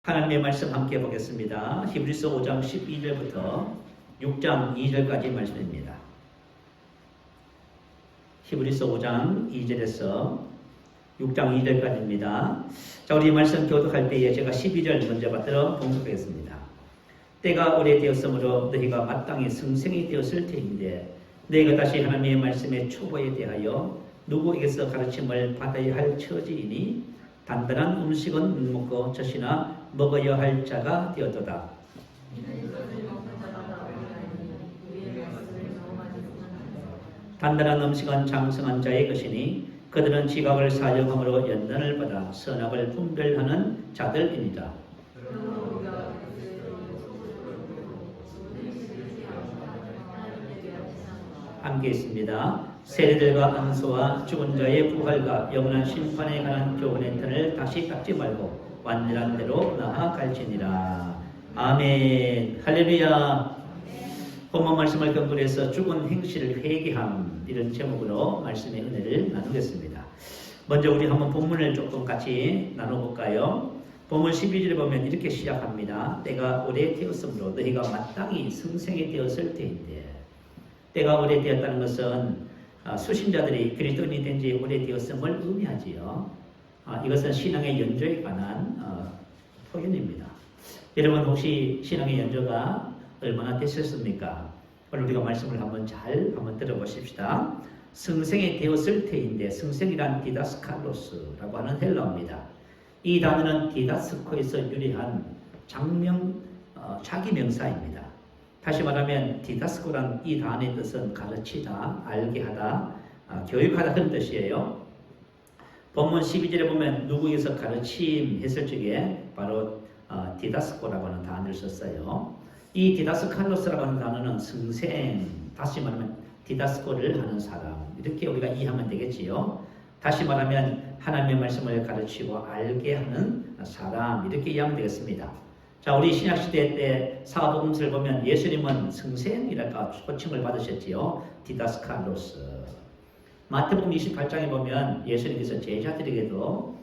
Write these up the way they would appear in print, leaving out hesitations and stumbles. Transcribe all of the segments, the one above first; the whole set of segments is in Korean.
하나님의 말씀 함께 보겠습니다. 히브리서 5장 12절부터 6장 2절까지 말씀입니다. 히브리서 5장 2절에서 6장 2절까지입니다. 자, 우리 말씀 교독할 때에 제가 12절 먼저 받들어 봉독하겠습니다. 때가 오래되었으므로 너희가 마땅히 승생이 되었을 터인데 너희가 다시 하나님의 말씀의 초보에 대하여 누구에게서 가르침을 받아야 할 처지이니 단단한 음식은 못 먹고 젖이나 먹어야 할 자가 되었도다. 단단한 음식은 장성한 자의 것이니 그들은 지각을 사용함으로 연단을 받아 선악을 분별하는 자들입니다. 함께 있습니다. 세리들과 안소와 죽은 자의 부활과 영원한 심판에 관한 교훈의 턴을 다시 깎지 말고 완전한 대로 나아갈지니라. 아멘. 할렐루야. 본문 말씀을 근거해서 죽은 행실을 회개함, 이런 제목으로 말씀의 은혜를 나누겠습니다. 먼저 우리 한번 본문을 조금 같이 나눠볼까요? 본문 12절에 보면 이렇게 시작합니다. 때가 오래되었으므로 너희가 마땅히 승생이 되었을 때인데, 때가 오래되었다는 것은 수신자들이 그리스도인이 된 지 오래되었음을 의미하지요. 이것은 신앙의 연조에 관한 표현입니다. 여러분 혹시 신앙의 연조가 얼마나 되셨습니까? 오늘 우리가 말씀을 한번 들어보십시다. 승생이 되었을 때인데, 승생이란 디다스칼로스라고 하는 헬라어입니다. 이 단어는 디다스코에서 유래한 자기 명사입니다. 다시 말하면 디다스코란 이 단어의 뜻은 가르치다, 알게 하다, 교육하다 그런 뜻이에요. 본문 12절에 보면 누구에게서 가르침 했을 적에 바로 디다스코라고 하는 단어를 썼어요. 이 디다스칼로스라고 하는 단어는 승생, 다시 말하면 디다스코를 하는 사람, 이렇게 우리가 이해하면 되겠지요. 다시 말하면 하나님의 말씀을 가르치고 알게 하는 사람, 이렇게 이해하면 되겠습니다. 자, 우리 신약시대 때 사복음서를 보면 예수님은 승생이랄까 호칭을 받으셨지요. 디다스칼로스. 마태복음 28장에 보면 예수님께서 제자들에게도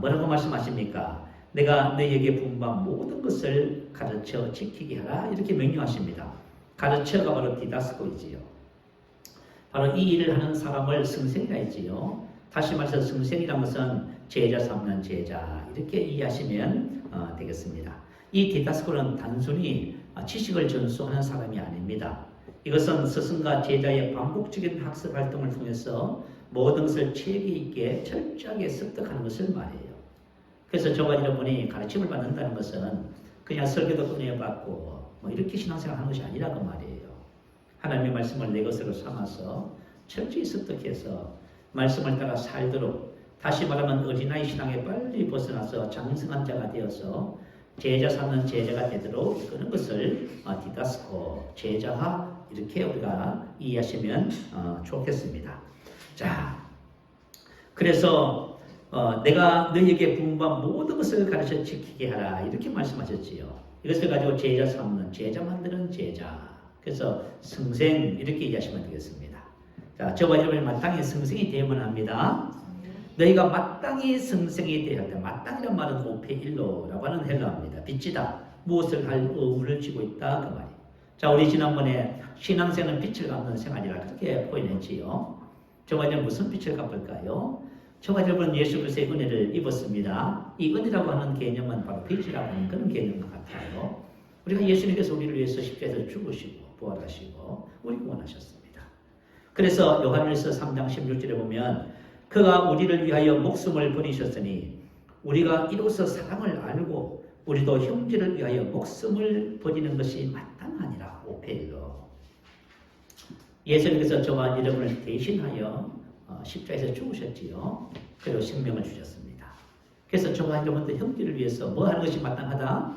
뭐라고 말씀하십니까? 내가 너희에게 분부한 모든 것을 가르쳐 지키게 하라, 이렇게 명령하십니다. 가르쳐가 바로 디다스코이지요. 바로 이 일을 하는 사람을 승생이라 했지요. 다시 말해서 승생이라는 것은 제자 삼는 제자, 이렇게 이해하시면 되겠습니다. 이 디다스코는 단순히 지식을 전수하는 사람이 아닙니다. 이것은 스승과 제자의 반복적인 학습 활동을 통해서 모든 것을 체계 있게 철저하게 습득하는 것을 말해요. 그래서 저와 여러분이 가르침을 받는다는 것은 그냥 설교도 꺼내받고 이렇게 신앙생활 하는 것이 아니라고 말이에요. 하나님의 말씀을 내 것으로 삼아서 철저히 습득해서 말씀을 따라 살도록, 다시 말하면 어린아이 신앙에 빨리 벗어나서 장성한 자가 되어서 제자 삼는 제자가 되도록 이끄는 것을 디다스코, 제자화, 이렇게 우리가 이해하시면 좋겠습니다. 자, 그래서 내가 너희에게 분부한 모든 것을 가르쳐 지키게 하라, 이렇게 말씀하셨지요. 이것을 가지고 제자 삼는, 제자 만드는 제자. 그래서 승생, 이렇게 이해하시면 되겠습니다. 자, 저와 여러분이 마땅히 승생이 되어야만 합니다. 너희가 마땅히 승생이 되어야 돼. 마땅이란 말은 오페일로라고 하는 헬라어입니다. 빚지다, 무엇을 할 의무를 지고 있다, 그 말이에요. 자, 우리 지난번에 신앙생은 빛을 갚는 생활이라 그렇게 표현했지요. 저와 여러분 무슨 빛을 갚을까요? 저와 여러분 예수 그리스도의 은혜를 입었습니다. 이 은혜라고 하는 개념은 바로 빛이라고 하는 그런 개념 같아요. 우리가 예수님께서 우리를 위해서 십자가에서 죽으시고 부활하시고 우리 구원하셨습니다. 그래서 요한일서 3장 16절에 보면 그가 우리를 위하여 목숨을 버리셨으니 우리가 이로써 사랑을 알고 우리도 형제를 위하여 목숨을 버리는 것이 마땅하니라. 오페일로. 예수님께서 저와 여러분을 대신하여 십자가에서 죽으셨지요. 그리고 생명을 주셨습니다. 그래서 저와 여러분도 형제를 위해서 뭐 하는 것이 마땅하다?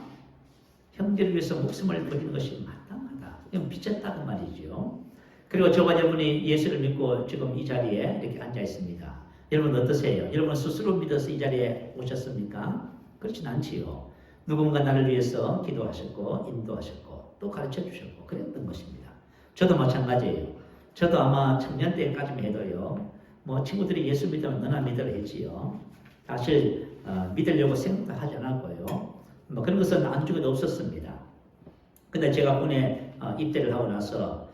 형제를 위해서 목숨을 버리는 것이 마땅하다. 이건 빚졌다는 말이죠. 그리고 저와 여러분이 예수를 믿고 지금 이 자리에 이렇게 앉아 있습니다. 여러분 어떠세요? 여러분 스스로 믿어서 이 자리에 오셨습니까? 그렇진 않지요. 누군가 나를 위해서 기도하셨고 인도하셨고 또 가르쳐 주셨고 그랬던 것입니다. 저도 마찬가지예요. 저도 아마 청년 때까지만 해도요, 친구들이 예수 믿으면 너나 믿으라 했지요. 사실 믿으려고 생각도 하지 않았고요. 뭐 그런 것은 안중에도 없었습니다. 근데 제가 군에 입대를 하고 나서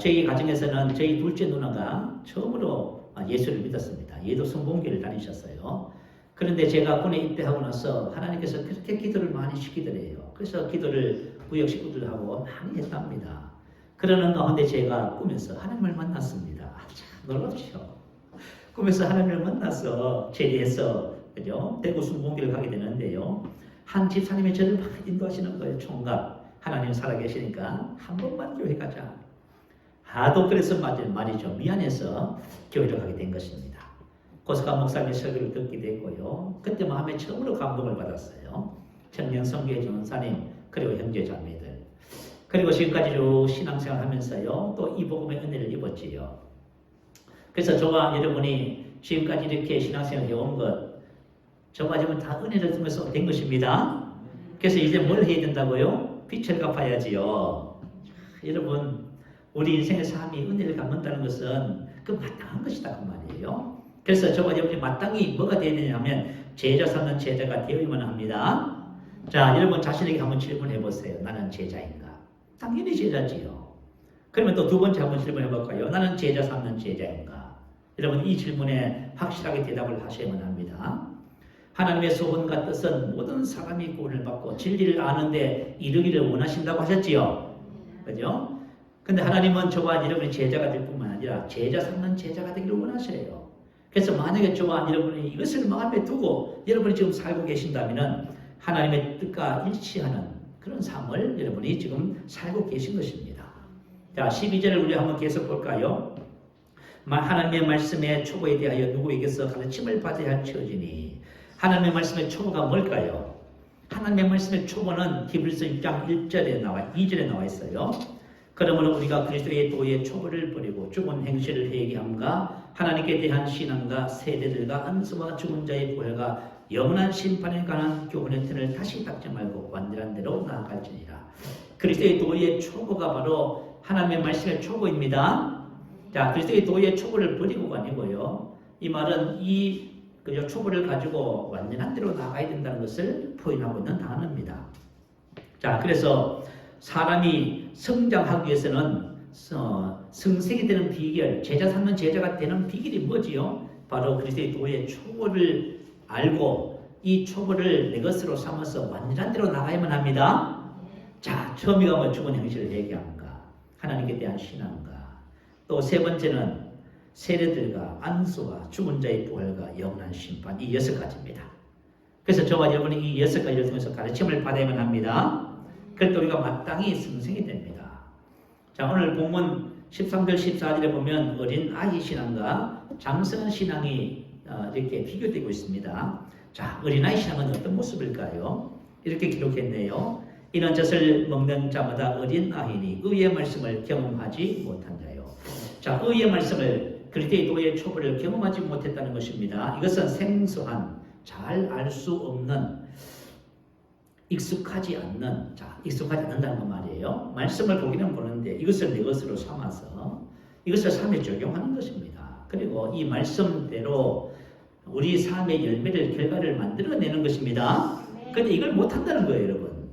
저희 가정에서는 저희 둘째 누나가 처음으로 예수를 믿었습니다. 얘도 성공교를 다니셨어요. 그런데 제가 군에 입대하고 나서 하나님께서 그렇게 기도를 많이 시키더래요. 그래서 기도를 구역 식구들하고 많이 했답니다. 그러는 가운데 제가 꿈에서 하나님을 만났습니다. 참 놀랍죠. 꿈에서 하나님을 만나서 제리에서 그죠? 대구 순봉기를 가게 되는데요. 한 집사님이 저를 막 인도하시는 거예요. 총각 하나님 살아계시니까 한 번만 교회 가자. 하도 그래서 말이죠. 미안해서 교회를 가게 된 것입니다. 고스간 목사님의 설교를 듣게 됐고요. 그때 마음에 처음으로 감동을 받았어요. 청년 선교회 전사님 그리고 형제 자매들 그리고 지금까지 쭉 신앙생활 하면서요. 또 이 복음의 은혜를 입었지요. 그래서 저와 여러분이 지금까지 이렇게 신앙생활 해온 것 저와 지금 다 은혜를 통해서 된 것입니다. 그래서 이제 뭘 해야 된다고요? 빚을 갚아야지요. 여러분 우리 인생의 삶이 은혜를 갚는다는 것은 그 마땅한 것이다 그 말이에요. 그래서 저와 여러분이 마땅히 뭐가 되어야 되냐면 제자 삼는 제자가 되어야만 합니다. 자, 여러분 자신에게 한번 질문해 보세요. 나는 제자인가? 당연히 제자지요. 그러면 또 두 번째 한번 질문해 볼까요? 나는 제자 삼는 제자인가? 여러분 이 질문에 확실하게 대답을 하셔야만 합니다. 하나님의 소원과 뜻은 모든 사람이 구원을 받고 진리를 아는데 이르기를 원하신다고 하셨지요. 그죠? 근데 하나님은 저와 여러분이 제자가 될 뿐만 아니라 제자 삼는 제자가 되기를 원하셔요. 그래서 만약에 저와 여러분이 이것을 마음에 두고 여러분이 지금 살고 계신다면 하나님의 뜻과 일치하는 그런 삶을 여러분이 지금 살고 계신 것입니다. 자, 12절을 우리 한번 계속 볼까요? 하나님의 말씀의 초보에 대하여 누구에게서 가르침을 받아야 할 처지니 하나님의 말씀의 초보가 뭘까요? 하나님의 말씀의 초보는 히브리서 6장 1절에 2절에 나와 있어요. 그러므로 우리가 그리스도의 도의 초보를 버리고 죽은 행실을 회개함과 하나님께 대한 신앙과 세대들과 안수와 죽은 자의 부활과 영원한 심판에 관한 교훈의 틀을 다시 닦지 말고 완전한 대로 나아갈지니라. 그리스도의 도의 초보가 바로 하나님의 말씀의 초보입니다. 자, 그리스도의 도의 초보를 버리고가 아니고요. 이 말은 이 초보를 가지고 완전한 대로 나가야 된다는 것을 포인하고 있는 단어입니다. 자, 그래서 사람이 성장하기 위해서는 성생이 되는 비결, 제자 삼는 제자가 되는 비결이 뭐지요? 바로 그리스도의 도의 초보를 알고 이 초보를 내 것으로 삼아서 완전한 대로 나가야만 합니다. 자, 처음이가 뭐 죽은 행실을 얘기하는가? 하나님께 대한 신앙과 또 세 번째는 세례들과 안수와 죽은 자의 부활과 영원한 심판 이 6가지입니다. 그래서 저와 여러분이 이 6가지를 통해서 가르침을 받아야만 합니다. 그럴 때 우리가 마땅히 승생이 됩니다. 자, 오늘 본문 13절 14절에 보면 어린 아이 신앙과 장성한 신앙이 이렇게 비교되고 있습니다. 자, 어린아이 신앙은 어떤 모습일까요? 이렇게 기록했네요. 이는 젖을 먹는 자마다 어린 아이니 의의 말씀을 경험하지 못한 자요. 자, 의의 말씀을 그리스도의 도의 초보를 경험하지 못했다는 것입니다. 이것은 생소한 잘 알 수 없는 익숙하지 않는다는 그 말이에요. 말씀을 보기는 보는데 이것을 내 것으로 삼아서 이것을 삶에 적용하는 것입니다. 그리고 이 말씀대로 우리 삶의 열매를 결과를 만들어내는 것입니다. 그런데 이걸 못한다는 거예요, 여러분.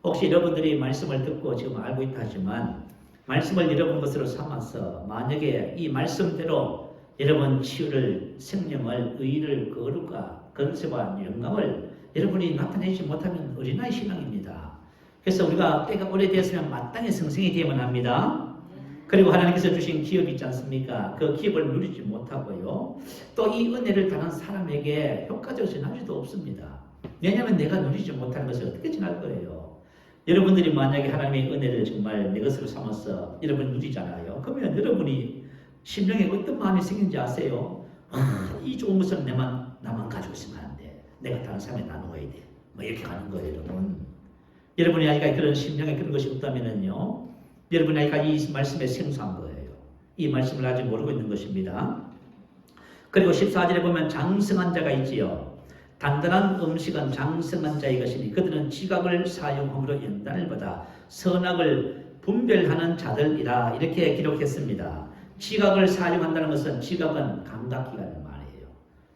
혹시 여러분들이 말씀을 듣고 지금 알고 있다 하지만 말씀을 여러분 것으로 삼아서 만약에 이 말씀대로 여러분 치유를, 생명을, 의를, 거룩과 건세와 영광을 여러분이 나타내지 못하면 어린아이 신앙입니다. 그래서 우리가 때가 오래되었으면 마땅히 성생이 되어야만 합니다. 그리고 하나님께서 주신 기업이 있지 않습니까? 그 기업을 누리지 못하고요. 또 이 은혜를 다른 사람에게 효과적으로 전할 수도 없습니다. 왜냐하면 내가 누리지 못하는 것을 어떻게 전할 거예요? 여러분들이 만약에 하나님의 은혜를 정말 내 것으로 삼아서 여러분 누리잖아요. 그러면 여러분이 심령에 어떤 마음이 생긴지 아세요? 이 좋은 것은 나만 가지고 있으면 안 돼. 내가 다른 사람에 나누어야 돼. 뭐 이렇게 가는 거예요, 여러분. 여러분이 아직까지 그런 심령에 그런 것이 없다면요. 여러분이 아직까지 이 말씀에 생소한 거예요. 이 말씀을 아직 모르고 있는 것입니다. 그리고 14절에 보면 장성한 자가 있지요. 단단한 음식은 장성한 자의 것이니 그들은 지각을 사용함으로 연단을 받아 선악을 분별하는 자들이라 이렇게 기록했습니다. 지각을 사용한다는 것은 지각은 감각기관을 말해요.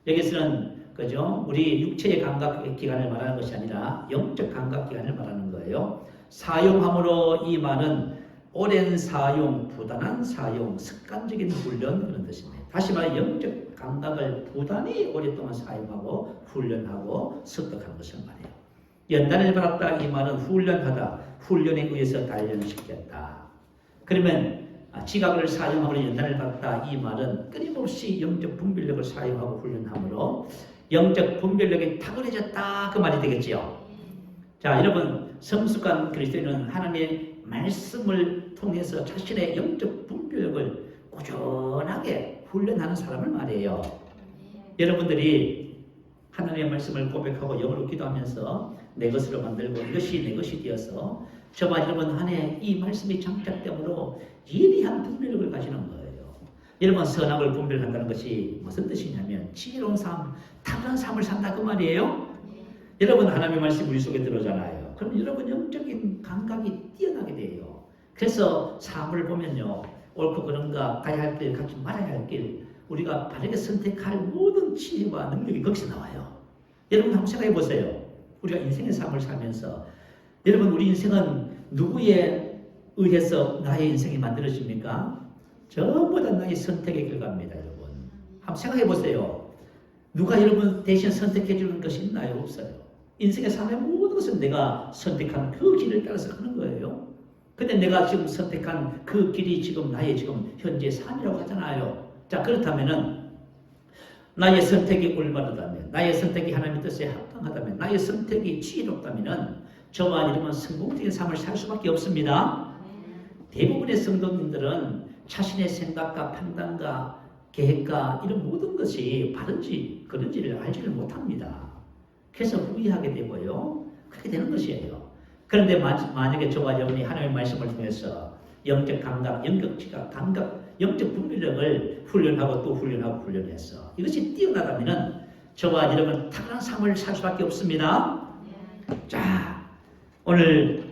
여기서는 그죠? 우리 육체의 감각 기관을 말하는 것이 아니라 영적 감각 기관을 말하는 거예요. 사용함으로 이 말은 오랜 사용, 부단한 사용, 습관적인 훈련 그런 뜻입니다. 다시 말해 영적 감각을 부단히 오랫동안 사용하고 훈련하고 습득하는 것을 말해요. 연단을 받았다 이 말은 훈련하다, 훈련에 의해서 단련시켰다. 그러면 지각을 사용하고 연단을 받았다 이 말은 끊임없이 영적 분별력을 사용하고 훈련하므로 영적 분별력이 탁월해졌다 그 말이 되겠지요. 자, 여러분 성숙한 그리스도인은 하나님의 말씀을 통해서 자신의 영적 분별력을 꾸준하게 훈련하는 사람을 말해요. 여러분들이 하나님의 말씀을 고백하고 영으로 기도하면서 내 것으로 만들고 이것이 내 것이 되어서 저와 여러분 안에 이 말씀이 장착됨으로 예리한 분별력을 가지는 거예요. 여러분 선악을 분별한다는 것이 무슨 뜻이냐면 지혜로운 삶, 탁월한 삶을 산다 그 말이에요. 여러분 하나님의 말씀이 우리 속에 들어오잖아요. 그럼 여러분 영적인 감각이 뛰어나게 돼요. 그래서 삶을 보면요. 옳고 그른가 가야 할 길, 가지 말아야 할 길, 우리가 바르게 선택할 모든 지혜와 능력이 거기서 나와요. 여러분 한번 생각해 보세요. 우리가 인생의 삶을 살면서 여러분 우리 인생은 누구에 의해서 나의 인생이 만들어집니까? 전부 다 나의 선택의 결과입니다. 여러분 한번 생각해 보세요. 누가 여러분 대신 선택해 주는 것이 있나요? 없어요. 인생의 삶의 모든 것은 내가 선택한 그 길을 따라서 하는 거예요. 근데 내가 지금 선택한 그 길이 지금 나의 지금 현재 삶이라고 하잖아요. 자, 그렇다면은 나의 선택이 올바르다면, 나의 선택이 하나님의 뜻에 합당하다면, 나의 선택이 지혜롭다면은 저와 여러분 성공적인 삶을 살 수밖에 없습니다. 대부분의 성도님들은 자신의 생각과 판단과 계획과 이런 모든 것이 바른지 그런지를 알지를 못합니다. 그래서 후회하게 되고요. 그렇게 되는 것이에요. 그런데 만약에 저와 여러분이 하나님의 말씀을 통해서 영적 감각, 영적 지각, 감각, 영적 분별력을 훈련하고 또 훈련하고 훈련해서 이것이 뛰어나다면 저와 여러분 탁월한 삶을 살 수밖에 없습니다. 자, 오늘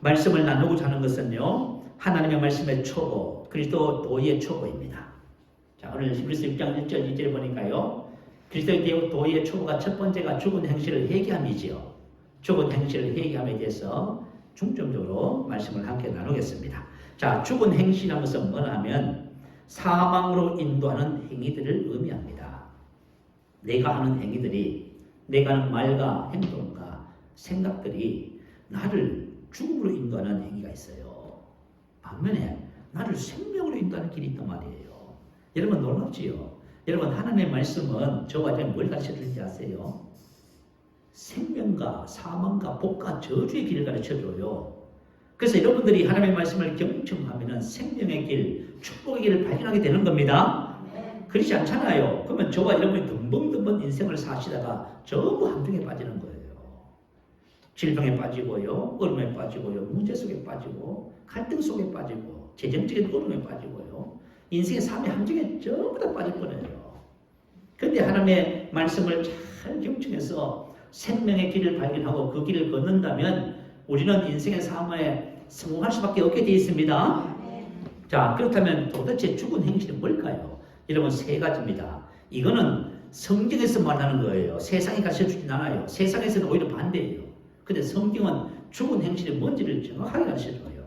말씀을 나누고자 하는 것은요. 하나님의 말씀의 초보, 그리스도 도의 초보입니다. 자, 오늘 히브리서 6장 1절 2절 보니까요. 그리스도의 도의 초보가 첫 번째가 죽은 행실을 회개함이지요. 죽은 행실을 회개함에 대해서 중점적으로 말씀을 함께 나누겠습니다. 자, 죽은 행실이라는 것은 뭐냐면 사망으로 인도하는 행위들을 의미합니다. 내가 하는 행위들이, 내가 하는 말과 행동과 생각들이 나를 죽음으로 인도하는 행위가 있어요. 반면에 나를 생명으로 인도하는 길이 있단 말이에요. 여러분 놀랍지요? 여러분 하나님의 말씀은 저와 여러분 뭘 가르쳐주는지 아세요? 생명과 사망과 복과 저주의 길을 가르쳐줘요. 그래서 여러분들이 하나님의 말씀을 경청하면 생명의 길, 축복의 길을 발견하게 되는 겁니다. 그렇지 않잖아요. 그러면 저와 여러분이 듬벙듬벙 인생을 사시다가 전부 함정에 빠지는 거예요. 질병에 빠지고요, 어려움에 빠지고요, 문제 속에 빠지고, 갈등 속에 빠지고, 재정적인 어려움에 빠지고요. 인생의 삶의 함정에 전부 다 빠질 뻔해요. 그런데 하나님의 말씀을 잘 경청해서 생명의 길을 발견하고 그 길을 걷는다면 우리는 인생의 삶에 성공할 수밖에 없게 되어 있습니다. 자, 그렇다면 도대체 죽은 행실은 뭘까요? 여러분 세 가지입니다. 이거는 성경에서 말하는 거예요. 세상이 가르쳐주진 않아요. 세상에서는 오히려 반대예요. 근데 성경은 죽은 행실이 뭔지를 정확하게 가르쳐줘요.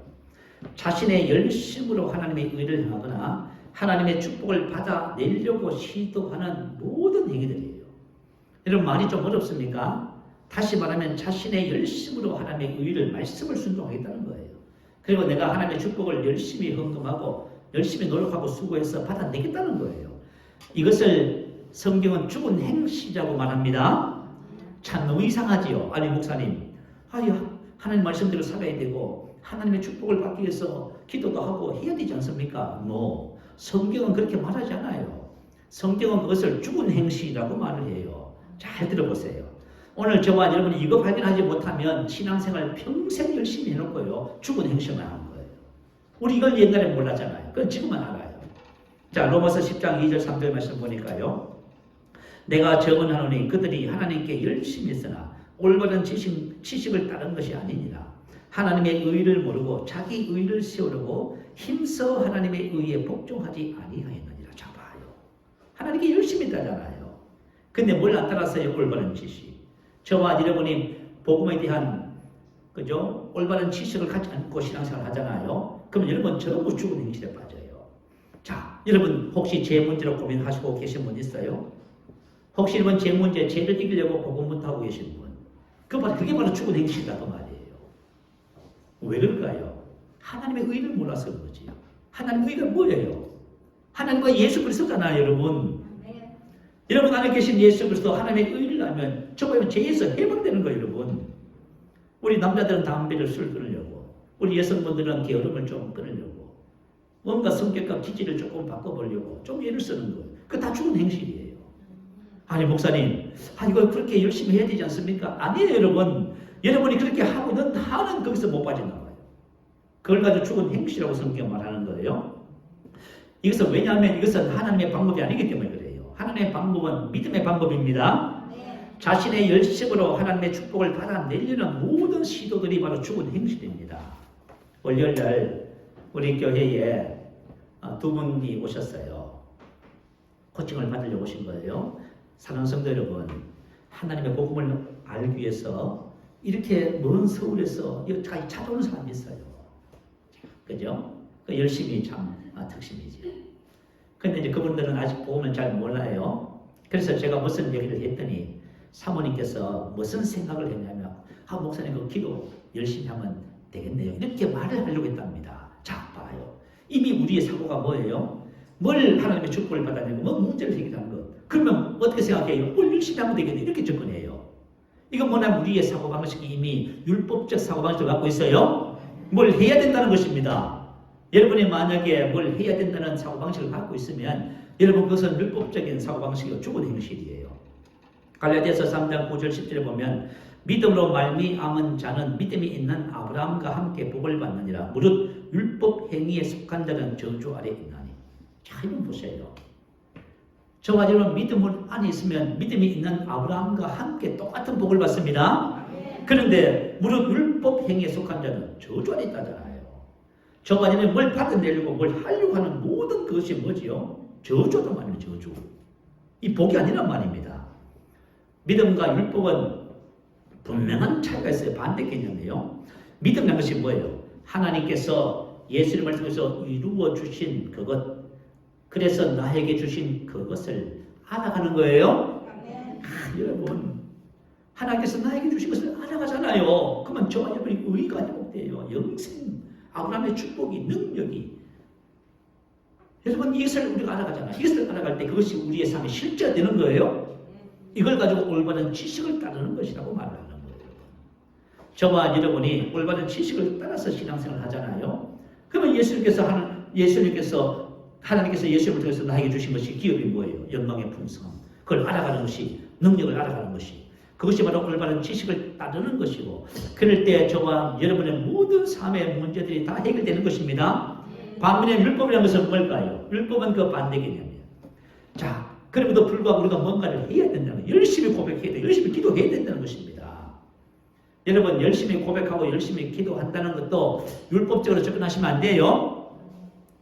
자신의 열심으로 하나님의 의를 행하거나 하나님의 축복을 받아내려고 시도하는 모든 행위들이에요. 여러분 말이 좀 어렵습니까? 다시 말하면 자신의 열심으로 하나님의 의를 말씀을 순종하겠다는 거예요. 그리고 내가 하나님의 축복을 열심히 헌금하고 열심히 노력하고 수고해서 받아내겠다는 거예요. 이것을 성경은 죽은 행실이라고 말합니다. 참 너무 이상하지요. 아니 목사님, 하나님 말씀대로 살아야 되고 하나님의 축복을 받기 위해서 기도도 하고 해야 되지 않습니까? No. 성경은 그렇게 말하지 않아요. 성경은 그것을 죽은 행실이라고 말을 해요. 잘 들어보세요. 오늘 저와 여러분이 이거 발견하지 못하면 신앙생활 평생 열심히 해놓고요. 죽은 행실만 하는 거예요. 우리 이걸 옛날에 몰랐잖아요. 그건 지금만 알아요. 자, 로마서 10장 2절 3절 말씀 보니까요. 내가 증언하노니 그들이 하나님께 열심히 했으나 올바른 지식을 따른 것이 아니니라. 하나님의 의를 모르고 자기 의를 세우려고 힘써 하나님의 의에 복종하지 아니하였느니라. 자 봐요. 하나님께 열심히 따잖아요. 근데 뭘 안 따랐어요? 올바른 지식. 저와 여러분이 복음에 대한 그죠? 올바른 지식을 갖지 않고 신앙생활 하잖아요. 그러면 여러분 전부 죽은 행실에 빠져요. 자, 여러분 혹시 제 문제로 고민하시고 계신 분 있어요? 혹시 여러분 제 문제, 죄를 이기려고 복음 못하고 계신 분? 그게 바로 죽은 행실이다 그 말이에요. 왜 그럴까요? 하나님의 의를 몰라서 그러지. 하나님의 의가 뭐예요? 하나님과 예수 그리스도잖아요, 여러분. 여러분 안에 계신 예수 그리스도 하나님의 의를 알면 저거는 죄에서 해방되는 거예요, 여러분. 우리 남자들은 담배를 술 끊으려고, 우리 여성분들은 게으름을 좀 끊으려고, 뭔가 성격과 기질을 조금 바꿔보려고 좀 애를 쓰는 거예요. 그거 다 죽은 행실이에요. 아니 목사님, 이걸 그렇게 열심히 해야 되지 않습니까? 아니에요, 여러분. 여러분이 그렇게 하고는 다는 거기서 못 빠져나와요. 그걸 가지고 죽은 행실이라고 성경 말하는 거예요. 이것은 왜냐하면 이것은 하나님의 방법이 아니기 때문에 그래요. 하나님의 방법은 믿음의 방법입니다. 자신의 열심으로 하나님의 축복을 받아내려는 모든 시도들이 바로 죽은 행실입니다. 월요일날 우리 교회에 두 분이 오셨어요. 코칭을 받으려고 오신 거예요. 사랑하는 성도 여러분, 하나님의 복음을 알기 위해서 이렇게 먼 서울에서 여기까지 찾아오는 사람이 있어요. 그죠? 그 열심히 참 특심이지. 근데 이제 그분들은 아직 복음을 잘 몰라요. 그래서 제가 무슨 얘기를 했더니 사모님께서 무슨 생각을 했냐면 목사님 그 기도 열심히 하면 되겠네요. 이렇게 말을 하려고 했답니다. 자, 봐요. 이미 우리의 사고가 뭐예요? 뭘 하나님의 축복을 받아내고 뭐 문제를 해결하는 것. 그러면 어떻게 생각해요? 뭘 열심히 하면 되겠네. 이렇게 접근해요. 이건 뭐냐면 우리의 사고방식이 이미 율법적 사고방식을 갖고 있어요. 뭘 해야 된다는 것입니다. 여러분이 만약에 뭘 해야 된다는 사고방식을 갖고 있으면 여러분 그것은 율법적인 사고방식이고 죽은 행실이에요. 갈라디아서 3장 9절 10절에 보면 믿음으로 말미암은 자는 믿음이 있는 아브라함과 함께 복을 받느니라. 무릇 율법 행위에 속한 자는 저주 아래 있나니. 자, 이건 보세요. 저와 여러분 믿음을 안에 있으면 믿음이 있는 아브라함과 함께 똑같은 복을 받습니다. 그런데 무릇 율법 행위에 속한 자는 저주 아래 있다잖아요. 저와 여러분 뭘 받아내려고 뭘 하려고 하는 모든 그것이 뭐지요? 저주란 말이에요. 저주. 이 복이 아니란 말입니다. 믿음과 율법은 분명한 차이가 있어요. 반대 개념이에요. 믿음이라는 것이 뭐예요? 하나님께서 예수님을 통해서 이루어 주신 그것, 그래서 나에게 주신 그것을 알아가는 거예요. 여러분, 하나님께서 나에게 주신 것을 알아가잖아요. 그러면 저와 여러분이 의가 회복돼요. 영생, 아브라함의 축복이, 능력이. 여러분, 이것을 우리가 알아가잖아요. 이것을 알아갈 때 그것이 우리의 삶에 실제가 되는 거예요. 이걸 가지고 올바른 지식을 따르는 것이라고 말하는 거예요. 저와 여러분이 올바른 지식을 따라서 신앙생활을 하잖아요. 그러면 하나님께서 예수님을 통해서 나에게 주신 것이 기업이 뭐예요? 영광의 풍성함. 그걸 알아가는 것이, 능력을 알아가는 것이, 그것이 바로 올바른 지식을 따르는 것이고, 그럴 때 저와 여러분의 모든 삶의 문제들이 다 해결되는 것입니다. 반면에 율법이라는 것은 뭘까요? 율법은 그 반대 개념이에요. 자, 그럼에도 불구하고 우리가 뭔가를 해야 된다는 거예요. 열심히 고백해야 돼요. 열심히 기도해야 된다는 것입니다. 여러분, 열심히 고백하고 열심히 기도한다는 것도 율법적으로 접근하시면 안 돼요.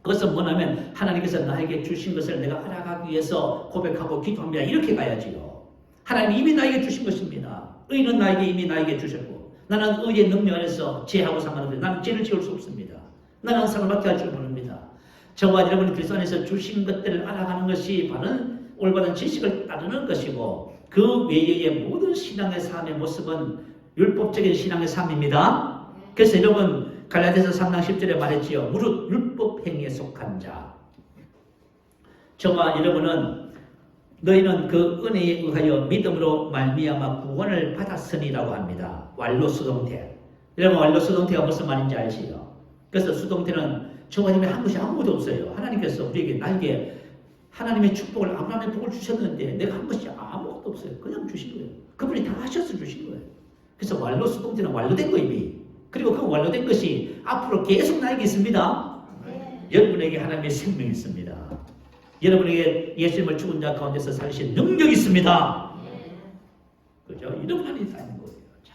그것은 뭐냐면 하나님께서 나에게 주신 것을 내가 알아가기 위해서 고백하고 기도합니다. 이렇게 가야지요. 하나님이 이미 나에게 주신 것입니다. 의는 이미 나에게 주셨고, 나는 의의 능력 안에서 죄하고 상관없어요. 나는 죄를 지을 수 없습니다. 나는 항상 맡게 할 줄 모릅니다. 저와 여러분이 그리스도 안에서 주신 것들을 알아가는 것이 바른 올바른 지식을 따르는 것이고, 그 외의 모든 신앙의 삶의 모습은 율법적인 신앙의 삶입니다. 그래서 여러분 갈라디아서 3장 10절에 말했지요. 무릇 율법 행위에 속한 자. 저와 여러분은 너희는 그 은혜에 의하여 믿음으로 말미암아 구원을 받았으니라고 합니다. 완로 수동태. 여러분 완로 수동태가 무슨 말인지 아시죠? 그래서 수동태는 저와 여러분이 한 것이 아무것도 없어요. 하나님께서 우리에게 나에게 하나님의 축복을, 아브라함의 복을 주셨는데 내가 한 것이 아무것도 없어요. 그냥 주신 거예요. 그분이 다 하셔서 주신 거예요. 그래서 완로 수동태는 완료된 거 이미. 그리고 그 완료된 것이 앞으로 계속 나에게 있습니다. 여러분에게 하나님의 생명이 있습니다. 여러분에게 예수님을 죽은 자 가운데서 살리신 능력이 있습니다. 그죠? 이런 말이 다 있는 거예요. 자,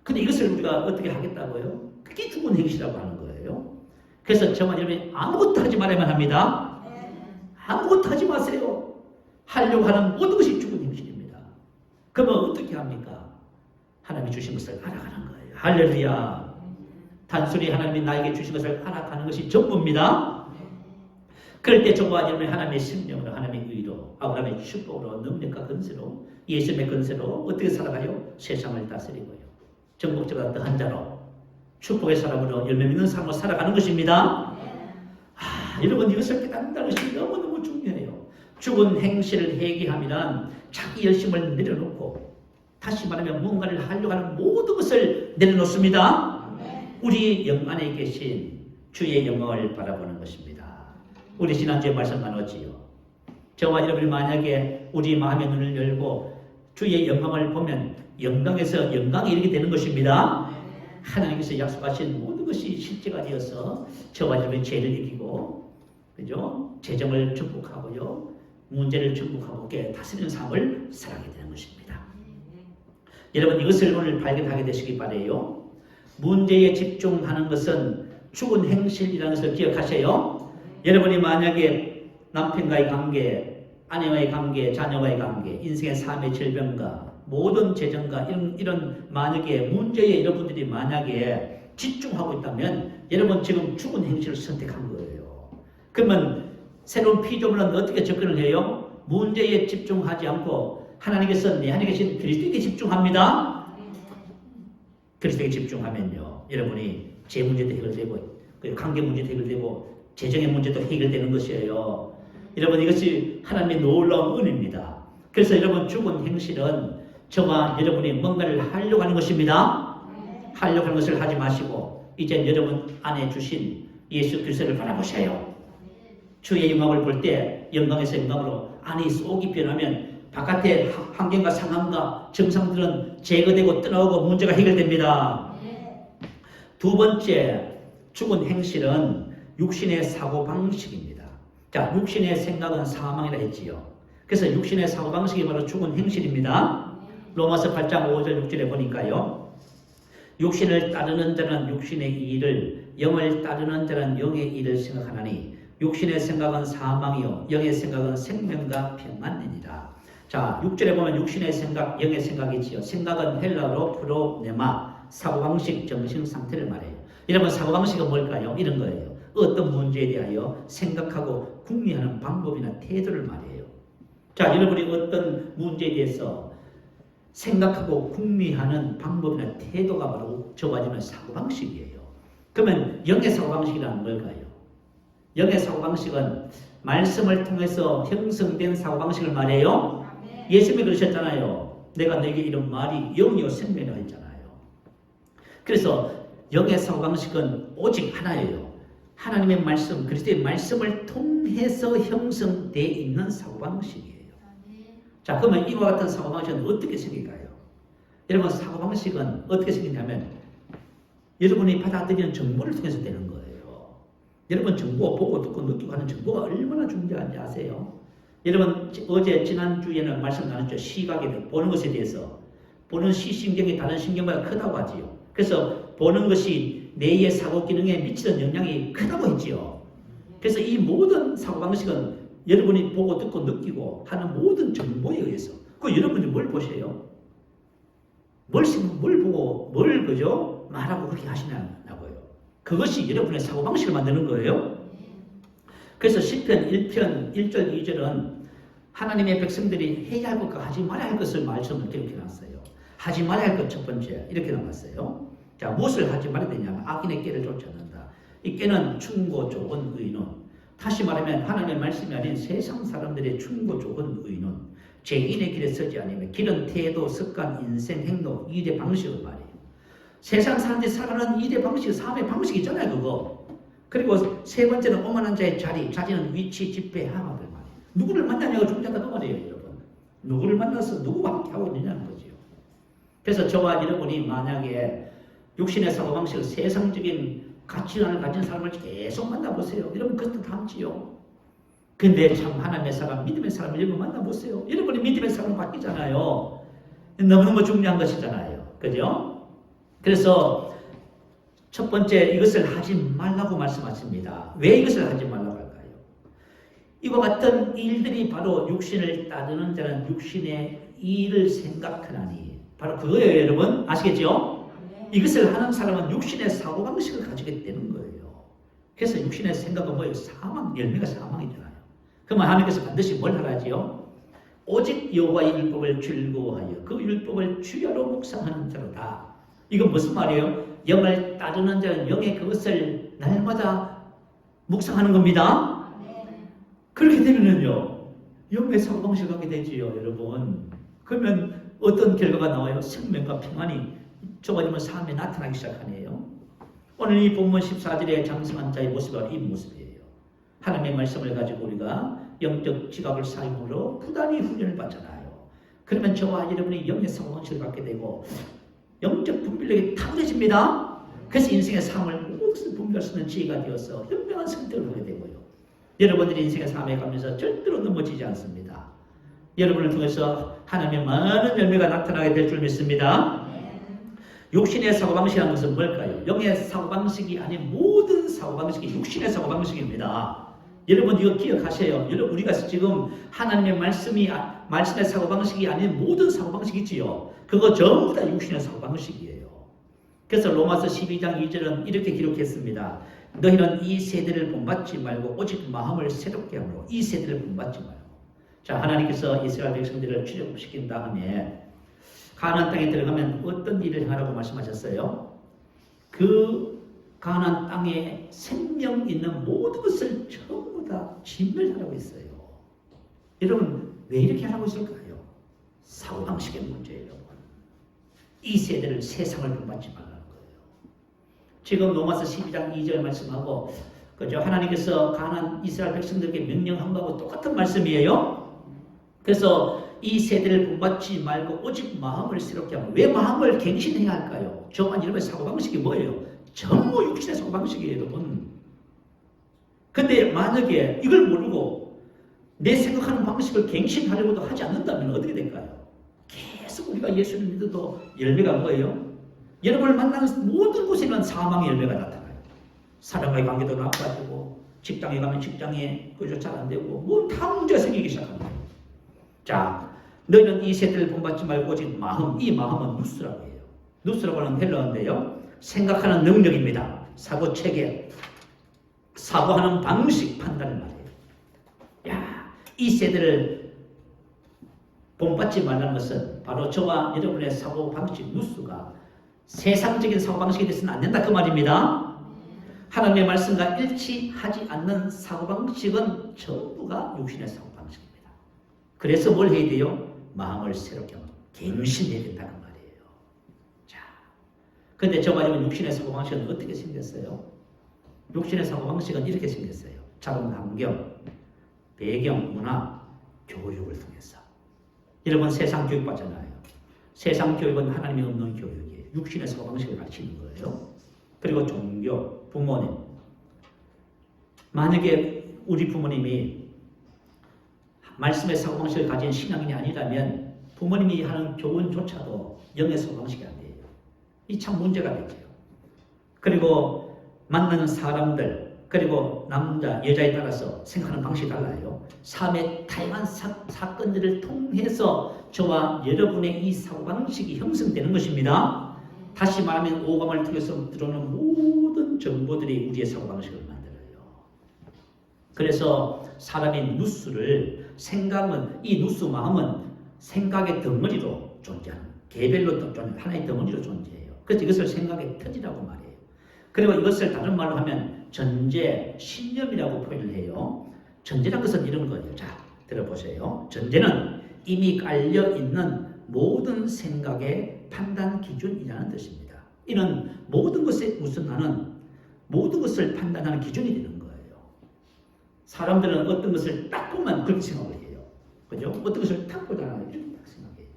근데 이것을 우리가 어떻게 하겠다고요? 그게 죽은 행실이라고 하는 거예요. 그래서 저만 여러분이 아무것도 하지 말아야만 합니다. 아무것도 하지 마세요. 하려고 하는 모든 것이 죽은 행실. 그러면 어떻게 합니까? 하나님이 주신 것을 알아가는 거예요. 할렐루야. 단순히 하나님이 나에게 주신 것을 알아가는 것이 전부입니다. 그럴 때 저와 여러분이 하나님의 생명으로, 하나님의 의로, 아브라함의 축복으로, 능력과 건세로, 예수님의 건세로 어떻게 살아가요? 세상을 다스리고요. 정복자가 더한 자로, 축복의 사람으로 열매 맺는 삶으로 살아가는 것입니다. 여러분 이것을 깨닫는다는 것이 너무너무 중요해요. 죽은 행실을 회개하면 자기 열심을 내려놓고 다시 말하면 뭔가를 하려고 하는 모든 것을 내려놓습니다. 우리 영 안에 계신 주의 영광을 바라보는 것입니다. 우리 지난주에 말씀 나눴지요. 저와 여러분이 만약에 우리 마음의 눈을 열고 주의 영광을 보면 영광에서 영광이 이르게 되는 것입니다. 하나님께서 약속하신 모든 것이 실제가 되어서 저와 여러분의 죄를 이기고, 그죠? 재정을 축복하고요, 문제를 축복하고 다스리는 삶을 살아가게 되는 것입니다. 여러분 이것을 오늘 발견하게 되시기 바라요. 문제에 집중하는 것은 죽은 행실이라는 것을 기억하세요. 여러분이 만약에 남편과의 관계, 아내와의 관계, 자녀와의 관계, 인생의 삶의 질병과 모든 재정과 이런 만약에 문제에 여러분들이 만약에 집중하고 있다면 여러분 지금 죽은 행실을 선택한 거예요. 그러면 새로운 피조물은 어떻게 접근을 해요? 문제에 집중하지 않고 하나님께서 내 안에 계신 그리스도에게 집중합니다. 그리스도에게 집중하면요, 여러분이 제 문제도 해결되고 관계 문제도 해결되고 재정의 문제도 해결되는 것이에요. 여러분 이것이 하나님의 놀라운 은혜입니다. 그래서 여러분 죽은 행실은 저와 여러분이 뭔가를 하려고 하는 것입니다. 하려고 하는 것을 하지 마시고 이제 여러분 안에 주신 예수 그리스도를 바라보세요. 주의 영광을 볼 때 영광에서 영광으로 안이 속이 변하면 바깥의 환경과 상황과 증상들은 제거되고 떠나오고 문제가 해결됩니다. 두 번째, 죽은 행실은 육신의 사고방식입니다. 자, 육신의 생각은 사망이라 했지요. 그래서 육신의 사고방식이 바로 죽은 행실입니다. 로마서 8장 5절 6절에 보니까요, 육신을 따르는 자는 육신의 일을, 영을 따르는 자는 영의 일을 생각하나니 육신의 생각은 사망이요 영의 생각은 생명과 평안이니라. 자, 6절에 보면 육신의 생각, 영의 생각이지요. 생각은 헬라어로 프로네마, 사고방식, 정신상태를 말해요. 여러분 사고방식은 뭘까요? 이런 거예요. 어떤 문제에 대하여 생각하고 궁리하는 방법이나 태도를 말해요. 자, 여러분이 어떤 문제에 대해서 생각하고 궁리하는 방법이나 태도가 바로 저와 여러분의 사고방식이에요. 그러면 영의 사고방식이란 뭘까요? 영의 사고방식은 말씀을 통해서 형성된 사고방식을 말해요. 예수님이 그러셨잖아요. 내가 너에게 이런 말이 영이요 생명이라 했잖아요. 그래서 영의 사고방식은 오직 하나예요. 하나님의 말씀, 그리스도의 말씀을 통해서 형성되어 있는 사고방식이에요. 자, 그러면 이와 같은 사고방식은 어떻게 생길까요? 여러분 사고방식은 어떻게 생기냐면 여러분이 받아들이는 정보를 통해서 되는 거예요. 여러분 정보 보고 듣고 느끼고 하는 정보가 얼마나 중요한지 아세요? 여러분 어제 지난주에는 말씀 나눴죠. 시각에 보는 것에 대해서. 보는 시신경이 다른 신경보다 크다고 하지요. 그래서 보는 것이 뇌의 사고 기능에 미치는 영향이 크다고 했지요. 그래서 이 모든 사고방식은 여러분이 보고 듣고 느끼고 하는 모든 정보에 의해서. 그 여러분이 뭘 보세요? 뭘 보고 뭘 그죠? 말하고 그렇게 하시냐고요. 그것이 여러분의 사고방식을 만드는 거예요. 그래서 시편 1편 1절 2절은 하나님의 백성들이 해야 할 것과 하지 말아야 할 것을 말씀을 기록해놨어요. 하지 말아야 할 것 첫 번째 이렇게 나왔어요. 자, 무엇을 하지 말아야 되냐면 악인의 꾀를 쫓아낸다. 이 꾀는 충고 좋은 의논. 다시 말하면 하나님의 말씀이 아닌 세상 사람들의 충고 좋은 의논. 죄인의 길에 서지 않으면 길은 태도, 습관, 인생, 행동, 일의 방식을 말해요. 세상 사람들이 살아가는 일의 방식, 삶의 방식이 있잖아요, 그거. 그리고 세 번째는 오만한 자의 자리는 위치, 집회, 하나들 말이에요. 누구를 만나냐가 중요하다 그 말이에요, 여러분. 누구를 만나서 누구와 함께 하고 있느냐는 거죠. 그래서 저와 여러분이 만약에 육신의 사고방식을 세상적인 가치관을 가진 사람을 계속 만나보세요. 여러분 그것도 담지요. 근데 참 하나님의 사람, 믿음의 사람을 여러분 만나보세요. 여러분이 믿음의 사람을 바뀌잖아요. 너무너무 중요한 것이잖아요. 그죠? 그래서 첫 번째 이것을 하지 말라고 말씀하십니다. 왜 이것을 하지 말라고 할까요? 이와 같은 일들이 바로 육신을 따르는 자는 육신의 일을 생각하나니. 바로 그거예요, 여러분. 아시겠죠? 이것을 하는 사람은 육신의 사고방식을 가지게 되는 거예요. 그래서 육신의 생각은 뭐예요? 사망, 열매가 사망이잖아요. 그러면 하나님께서 반드시 뭘 하라지요? 오직 여호와의 율법을 즐거워하여 그 율법을 주야로 묵상하는 자로다. 이건 무슨 말이에요? 영을 따르는 자는 영의 그것을 날마다 묵상하는 겁니다. 그렇게 되면요, 영의 사고방식을 하게 되지요, 여러분. 그러면 어떤 결과가 나와요? 생명과 평안이 좁아지면 삶에 나타나기 시작하네요. 오늘 이 본문 14절의 장성한 자의 모습이 바로 이 모습이에요. 하나님의 말씀을 가지고 우리가 영적 지각을 사용으로 부단히 훈련을 받잖아요. 그러면 저와 여러분이 영의 사고방식을 갖게 되고 영적 분별력이 탁월해집니다. 그래서 인생의 삶을 무엇을 분별할 수 있는 지혜가 되어서 현명한 선택을 하게 되고요. 여러분들이 인생의 삶에 가면서 절대로 넘어지지 않습니다. 여러분을 통해서 하나님의 많은 열매가 나타나게 될 줄 믿습니다. 육신의 사고방식이라는 것은 뭘까요? 영의 사고방식이 아닌 모든 사고방식이 육신의 사고방식입니다. 여러분 이거 기억하세요. 여러분 우리가 지금 하나님의 말씀의 사고방식이 아닌 모든 사고방식이지요. 그거 전부 다 육신의 사고방식이에요. 그래서 로마서 12장 2절은 이렇게 기록했습니다. 너희는 이 세대를 본받지 말고 오직 마음을 새롭게 하므로 이 세대를 본받지 말고. 자, 하나님께서 이스라엘 백성들을 출애굽시킨 다음에 가나안 땅에 들어가면 어떤 일을 행하라고 말씀하셨어요? 그 가나안 땅에 생명 있는 모든 것을 전부 다 진멸하라고 했어요. 여러분 왜 이렇게 하라고 했을까요? 사고방식의 문제예요. 여러분. 이 세대를 세상을 본받지 말라는 거예요. 지금 로마서 12장 2절 말씀하고 그죠? 하나님께서 가나안 이스라엘 백성들에게 명령한 거하고 똑같은 말씀이에요. 그래서 이 세대를 본받지 말고 오직 마음을 새롭게 하고. 왜 마음을 갱신해야 할까요? 저만 여러분의 사고방식이 뭐예요? 전부 육신의 사고방식이에요, 여러분. 근데 만약에 이걸 모르고 내 생각하는 방식을 갱신하려고도 하지 않는다면 어떻게 될까요? 계속 우리가 예수를 믿어도 열매가 뭐예요? 여러분을 만나는 모든 곳에는 사망의 열매가 나타나요. 사람과의 관계도 나빠지고 직장에 가면 직장에 그저 잘 안 되고 뭐 다 문제가 생기기 시작합니다. 자, 너희는 이 세대를 본받지 말고 오직 마음, 이 마음은 누스라고 해요. 누스라고 하는 헬라어인데요. 생각하는 능력입니다. 사고체계, 사고하는 방식, 판단을 말해요. 야, 이 세대를 본받지 말라는 것은 바로 저와 여러분의 사고방식, 누스가 세상적인 사고방식이 되서는 안 된다 그 말입니다. 하나님의 말씀과 일치하지 않는 사고방식은 전부가 육신의 사고방식입니다. 그래서 뭘 해야 돼요? 마음을 새롭게 하고 갱신해야 된다는 말이에요. 자, 근데 저와 여러분 육신의 사고방식은 어떻게 생겼어요? 육신의 사고방식은 이렇게 생겼어요. 자본 환경, 배경, 문화, 교육을 통해서. 여러분 세상 교육 받잖아요. 세상 교육은 하나님이 없는 교육이에요. 육신의 사고방식을 가르치는 거예요. 그리고 종교, 부모님. 만약에 우리 부모님이 말씀의 사고방식을 가진 신앙인이 아니라면 부모님이 하는 교훈조차도 영의 사고방식이 안 돼요. 이 참 문제가 되죠. 그리고 만나는 사람들, 그리고 남자, 여자에 따라서 생각하는 방식이 달라요. 삶의 다양한 사건들을 통해서 저와 여러분의 이 사고방식이 형성되는 것입니다. 다시 말하면 오감을 통해서 들어오는 모든 정보들이 우리의 사고방식을 만들어요. 그래서 사람의 누스를 생각은 이 누스 마음은 생각의 덩어리로 존재하는 개별로 하나의 덩어리로 존재해요. 그래서 이것을 생각의 터지라고 말해요. 그리고 이것을 다른 말로 하면 전제, 신념이라고 표현을 해요. 전제란 것은 이런 거예요. 자, 들어보세요. 전제는 이미 깔려있는 모든 생각의 판단 기준이라는 뜻입니다. 이는 모든 것에 무슨 나는 모든 것을 판단하는 기준이 되는 거예요. 사람들은 어떤 것을 딱 보면 그렇게 생각을 해요. 그죠? 어떤 것을 딱 보잖아요. 이렇게 딱 생각해요.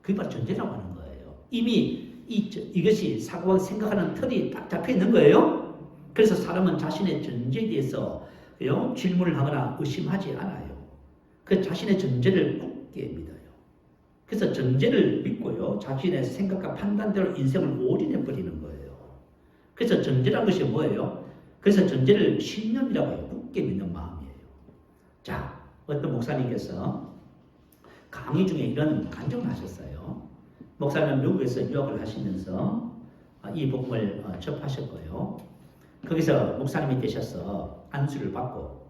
그게 바로 전제라고 하는 거예요. 이미 이것이 사고와 생각하는 틀이 딱 잡혀 있는 거예요. 그래서 사람은 자신의 전제에 대해서 질문을 하거나 의심하지 않아요. 그 자신의 전제를 굳게 믿어요. 그래서 전제를 믿고요. 자신의 생각과 판단대로 인생을 올인해 버리는 거예요. 그래서 전제라는 것이 뭐예요? 그래서 전제를 신념이라고 해요. 굳게 믿는 마음이에요. 자, 어떤 목사님께서 강의 중에 이런 간증을 하셨어요. 목사님 미국에서 유학을 하시면서 이 복음을 접하셨고요. 거기서 목사님이 되셔서 안수를 받고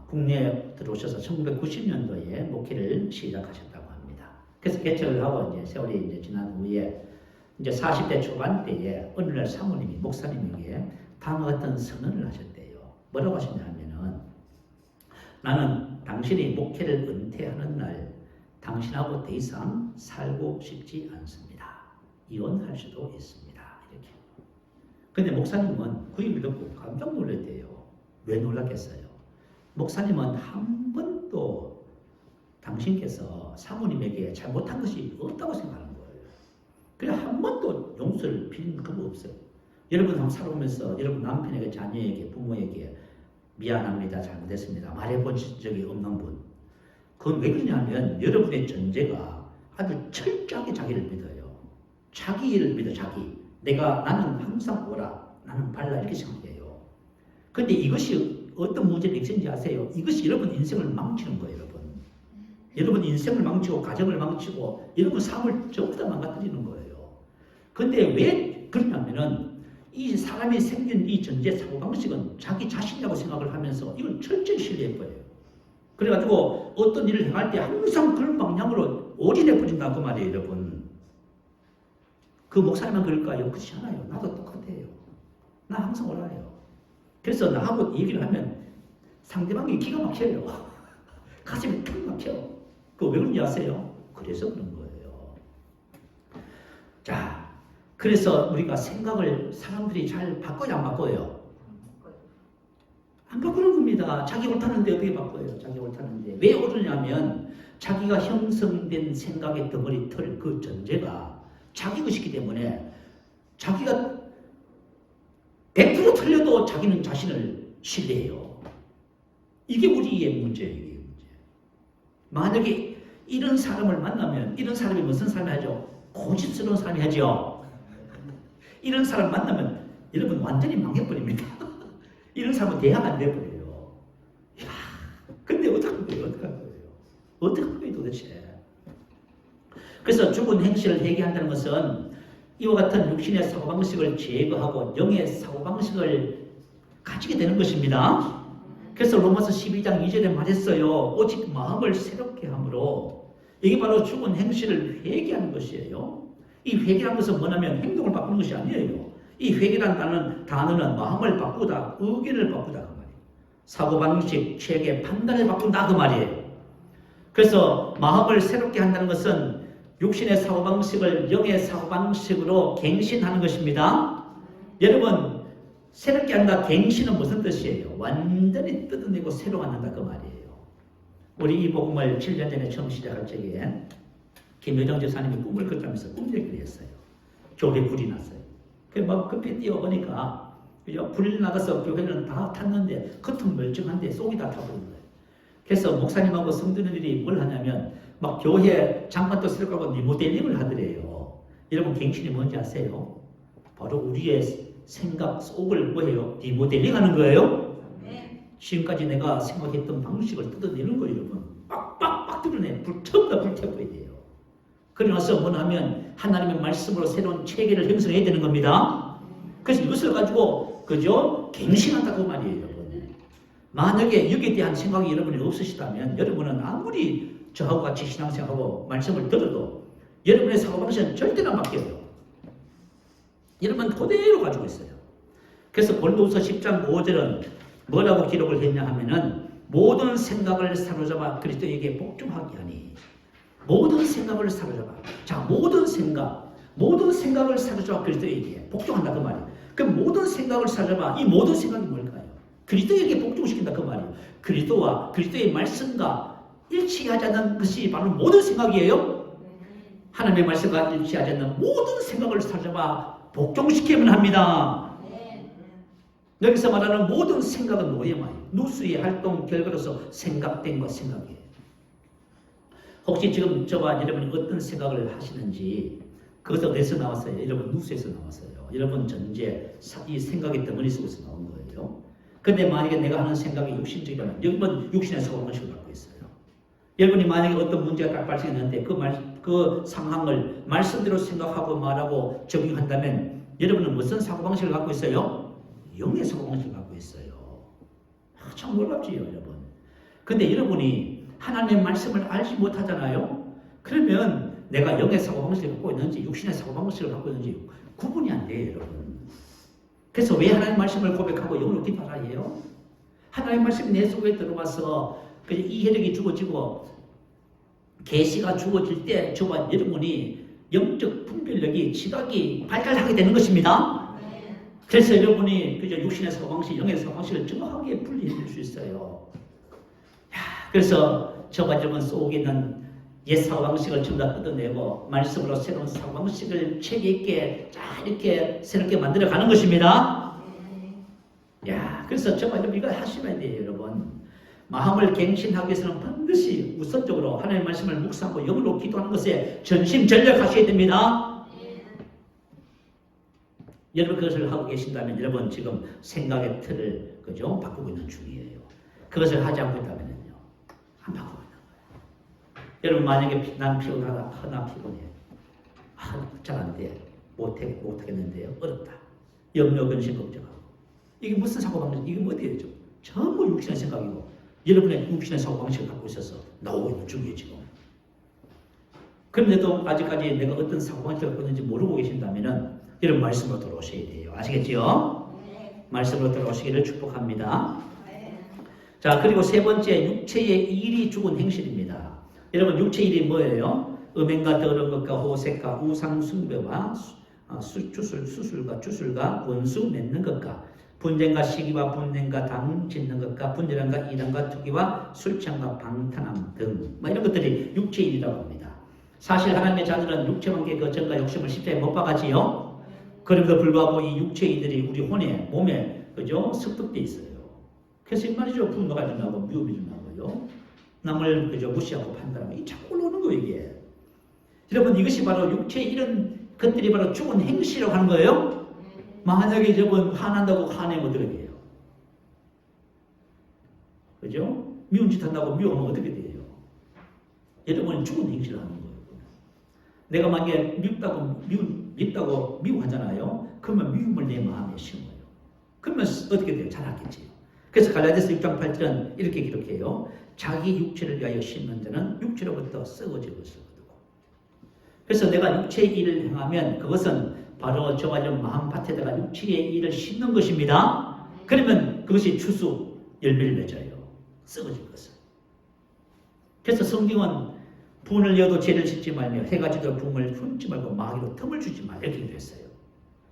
국내에 들어오셔서 1990년도에 목회를 시작하셨다고 합니다. 그래서 개척을 하고 이제 세월이 이제 지난 후에 이제 40대 초반 때에 어느 날 사모님이 목사님에게 다음과 같은 선언을 하셨대요. 뭐라고 하셨냐면은 나는 당신이 목회를 은퇴하는 날 당신하고 더 이상 살고 싶지 않습니다. 이혼할 수도 있습니다. 이렇게. 근데 목사님은 그 얘기를 듣고 깜짝 놀랐대요. 왜 놀랐겠어요? 목사님은 한 번도 당신께서 사모님에게 잘못한 것이 없다고 생각하는 거예요. 그냥 한 번도 용서를 빌린 거 없어요. 여러분 한번 살아오면서 여러분 남편에게, 자녀에게, 부모에게 미안합니다, 잘못했습니다 말해본 적이 없는 분. 그건 왜 그러냐면 여러분의 전제가 아주 철저하게 자기를 믿어요. 자기 일을 믿어, 자기. 나는 항상 옳아, 나는 발라 이렇게 생각해요. 근데 이것이 어떤 문제를 일으키는지 아세요? 이것이 여러분 인생을 망치는 거예요, 여러분. 여러분 인생을 망치고 가정을 망치고 여러분 삶을 전부 다 망가뜨리는 거예요. 근데 왜 그러냐면은 이 사람이 생긴 이 전제 사고방식은 자기 자신이라고 생각을 하면서 이걸 철저히 신뢰해버려요. 그래가지고 어떤 일을 행할 때 항상 그런 방향으로 올인해 버린다 그 말이에요, 여러분. 그 목사님만 그럴까요? 그렇지 않아요. 나도 똑같아요. 나 항상 옳아요. 그래서 나하고 얘기를 하면 상대방이 기가 막혀요. 가슴이 탁 막혀. 그거 왜 그런지 아세요? 그래서 그런 거예요. 자, 그래서 우리가 생각을 사람들이 잘 바꿔야 안 바꿔요? 안 바꾸는 겁니다. 자기 옳다는데 어떻게 바꿔요? 자기 옳다는데. 왜 옳으냐면 자기가 형성된 생각의 덩어리 틀 그 전제가 자기 것이기 때문에 자기가 100% 틀려도 자기는 자신을 신뢰해요. 이게 우리의 문제예요. 이게 문제. 만약에 이런 사람을 만나면 이런 사람이 무슨 사람이 하죠? 고집스러운 사람이 하죠. 이런 사람 만나면 여러분 완전히 망해버립니다. 이런 사람은 대학 안 돼버려요. 이야, 근데 어떡할 거예요? 어떡할 거예요 도대체? 그래서 죽은 행실을 회개한다는 것은 이와 같은 육신의 사고방식을 제거하고 영의 사고방식을 가지게 되는 것입니다. 그래서 로마서 12장 2절에 말했어요. 오직 마음을 새롭게 함으로. 이게 바로 죽은 행실을 회개하는 것이에요. 이 회개라는 것은 뭐냐면 행동을 바꾸는 것이 아니에요. 이 회개라는 단어는 마음을 바꾸다, 의견을 바꾸다 그 말이에요. 사고방식, 체계, 판단을 바꾼다 그 말이에요. 그래서 마음을 새롭게 한다는 것은 육신의 사고방식을 영의 사고방식으로 갱신하는 것입니다. 여러분, 새롭게 한다, 갱신은 무슨 뜻이에요? 완전히 뜯어내고 새로 만든다 그 말이에요. 우리 이 복음을 7년 전에 처음 시작할 적에 김효정 집사님이 꿈을 꿨다면서 꿈 얘기를 했어요. 교회 불이 났어요. 막 급히 뛰어보니까 불이 나가서 교회는 다 탔는데 겉은 멀쩡한데 속이 다 타버린 거예요. 그래서 목사님하고 성도들이 뭘 하냐면 막 교회 장판도 새로 깔고 리모델링을 하더래요. 여러분 갱신이 뭔지 아세요? 바로 우리의 생각 속을 뭐예요? 리모델링 하는 거예요. 지금까지 내가 생각했던 방식을 뜯어내는 거예요, 여러분. 빡빡빡 뜯어내. 전부 다 불태워야 돼요. 그러나서 뭐냐면 하나님의 말씀으로 새로운 체계를 형성해야 되는 겁니다. 그래서 이것을 가지고 그죠? 갱신한다고 말이에요, 여러분. 만약에 여기에 대한 생각이 여러분이 없으시다면 여러분은 아무리 저하고 같이 신앙생활하고 말씀을 들어도 여러분의 사고방식은 절대로 안 바뀌어요. 여러분 그대로 가지고 있어요. 그래서 고린도후서 10장 5절은 뭐라고 기록을 했냐 하면은 모든 생각을 사로잡아 그리스도에게 복종하게 하니. 모든 생각을 사로잡아. 자, 모든 생각을 사로잡아 그리스도에게 복종한다 그 말이에요. 그럼 모든 생각을 사로잡아. 이 모든 생각이 뭘까요? 그리스도에게 복종시킨다 그 말이에요. 그리스도와 그리스도의 말씀과 일치하지 않는 것이 바로 모든 생각이에요. 하나님의 말씀과 일치하지 않는 모든 생각을 사로잡아 복종시키면 합니다. 여기서 말하는 모든 생각은 뭐예요? 누수의 활동 결과로서 생각된 것 생각이에요. 혹시 지금 저와 여러분이 어떤 생각을 하시는지 그것은 어디서 나왔어요? 여러분 누수에서 나왔어요. 여러분 전제, 이 생각의 덩어리 속에서 나온 거예요. 근데 만약에 내가 하는 생각이 육신적이라면 여러분 육신의 사고방식을 갖고 있어요. 여러분이 만약에 어떤 문제가 딱 발생했는데 그 상황을 말씀대로 생각하고 말하고 적용한다면 여러분은 무슨 사고방식을 갖고 있어요? 영의 사고방식을 갖고 있어요. 참 놀랍지요, 여러분. 근데 여러분이 하나님의 말씀을 알지 못하잖아요. 그러면 내가 영의 사고방식을 갖고 있는지 육신의 사고방식을 갖고 있는지 구분이 안 돼요, 여러분. 그래서 왜 하나님의 말씀을 고백하고 영으로 기도하라 해요? 하나님의 말씀이 내 속에 들어와서 이해력이 주어지고 계시가 주어질 때 저와 여러분이 영적 분별력이 지각이 발달하게 되는 것입니다. 그래서 여러분이 그저 육신의 사고방식, 영의 사고방식을 정확하게 분리해 줄 수 있어요. 그래서 저와 여러분 속에 있는 옛 사고방식을 전부 다 뜯어내고 말씀으로 새로운 사고방식을 체계 있게 잘 이렇게 새롭게 만들어가는 것입니다. 그래서 저와 여러분 이거 하시면 돼요, 여러분. 마음을 갱신하기 위해서는 반드시 우선적으로 하나님의 말씀을 묵상하고 영으로 기도하는 것에 전심전력하셔야 됩니다. 여러분 그것을 하고 계신다면 여러분 지금 생각의 틀을 그죠? 바꾸고 있는 중이에요. 그것을 하지 않고 있다면요 안 바꾸고 있는 거예요. 여러분 만약에 난 피곤하다, 나 피곤해, 잘 안 돼, 못하겠는데요, 어렵다, 염려, 근심, 걱정하고 이게 무슨 사고방식? 이게 어디예요? 전부 육신의 생각이고 여러분의 육신의 사고방식을 갖고 있어서 나오고 있는 중이에요 지금. 그런데도 아직까지 내가 어떤 사고방식을 갖고 있는지 모르고 계신다면 여러분 말씀으로 돌아오셔야 돼요. 아시겠죠? 네. 말씀으로 돌아오시기를 축복합니다. 네. 자, 그리고 세 번째, 육체의 일이 죽은 행실입니다. 여러분 육체의 일이 뭐예요? 음행과 더러운 것과 호색과 우상 숭배와 수술과 주술과 원수 맺는 것과 분쟁과 시기와 분쟁과 당 짓는 것과 분열함과 이단과 투기와 술취함과 방탕함 등 이런 것들이 육체의 일이라고 합니다. 사실 하나님의 자들은 육체와 함께 그 정과 욕심을 십자가에 못 박았지요. 그럼에도 불구하고 이 육체의 일들이 우리 혼에 몸에 그죠 습득돼 있어요. 그래서 이 말이죠. 분노가 일어나고 미움이 일어나고요. 남을 그저 무시하고 판단하고 이 자꾸 올라오는 거예요 이게. 여러분 이것이 바로 육체의 이런 것들이 바로 죽은 행실이라고 하는 거예요. 만약에 여러분 화난다고 화내면 어떻게 돼요? 그죠? 미운 짓 한다고 미워하면 어떻게 돼요? 여러분은 죽은 행실을 하는 거예요. 내가 만약에 밉다고 미워하잖아요. 그러면 미움을 내 마음에 심어요. 그러면 어떻게 돼요? 잘 알겠지요. 그래서 갈라디아서 6장 8절은 이렇게 기록해요. 자기 육체를 위하여 심는 자는 육체로부터 썩어질 것을 거두고. 그래서 내가 육체의 일을 행하면 그것은 바로 저와 저 마음밭에다가 육체의 일을 심는 것입니다. 그러면 그것이 추수 열매를 맺어요. 썩어질 것을. 그래서 성경은 분을 이어도 죄를 짓지 말며 해가 지도록 붕을 품지 말고 마귀로 틈을 주지 말라 이렇게 기도했어요.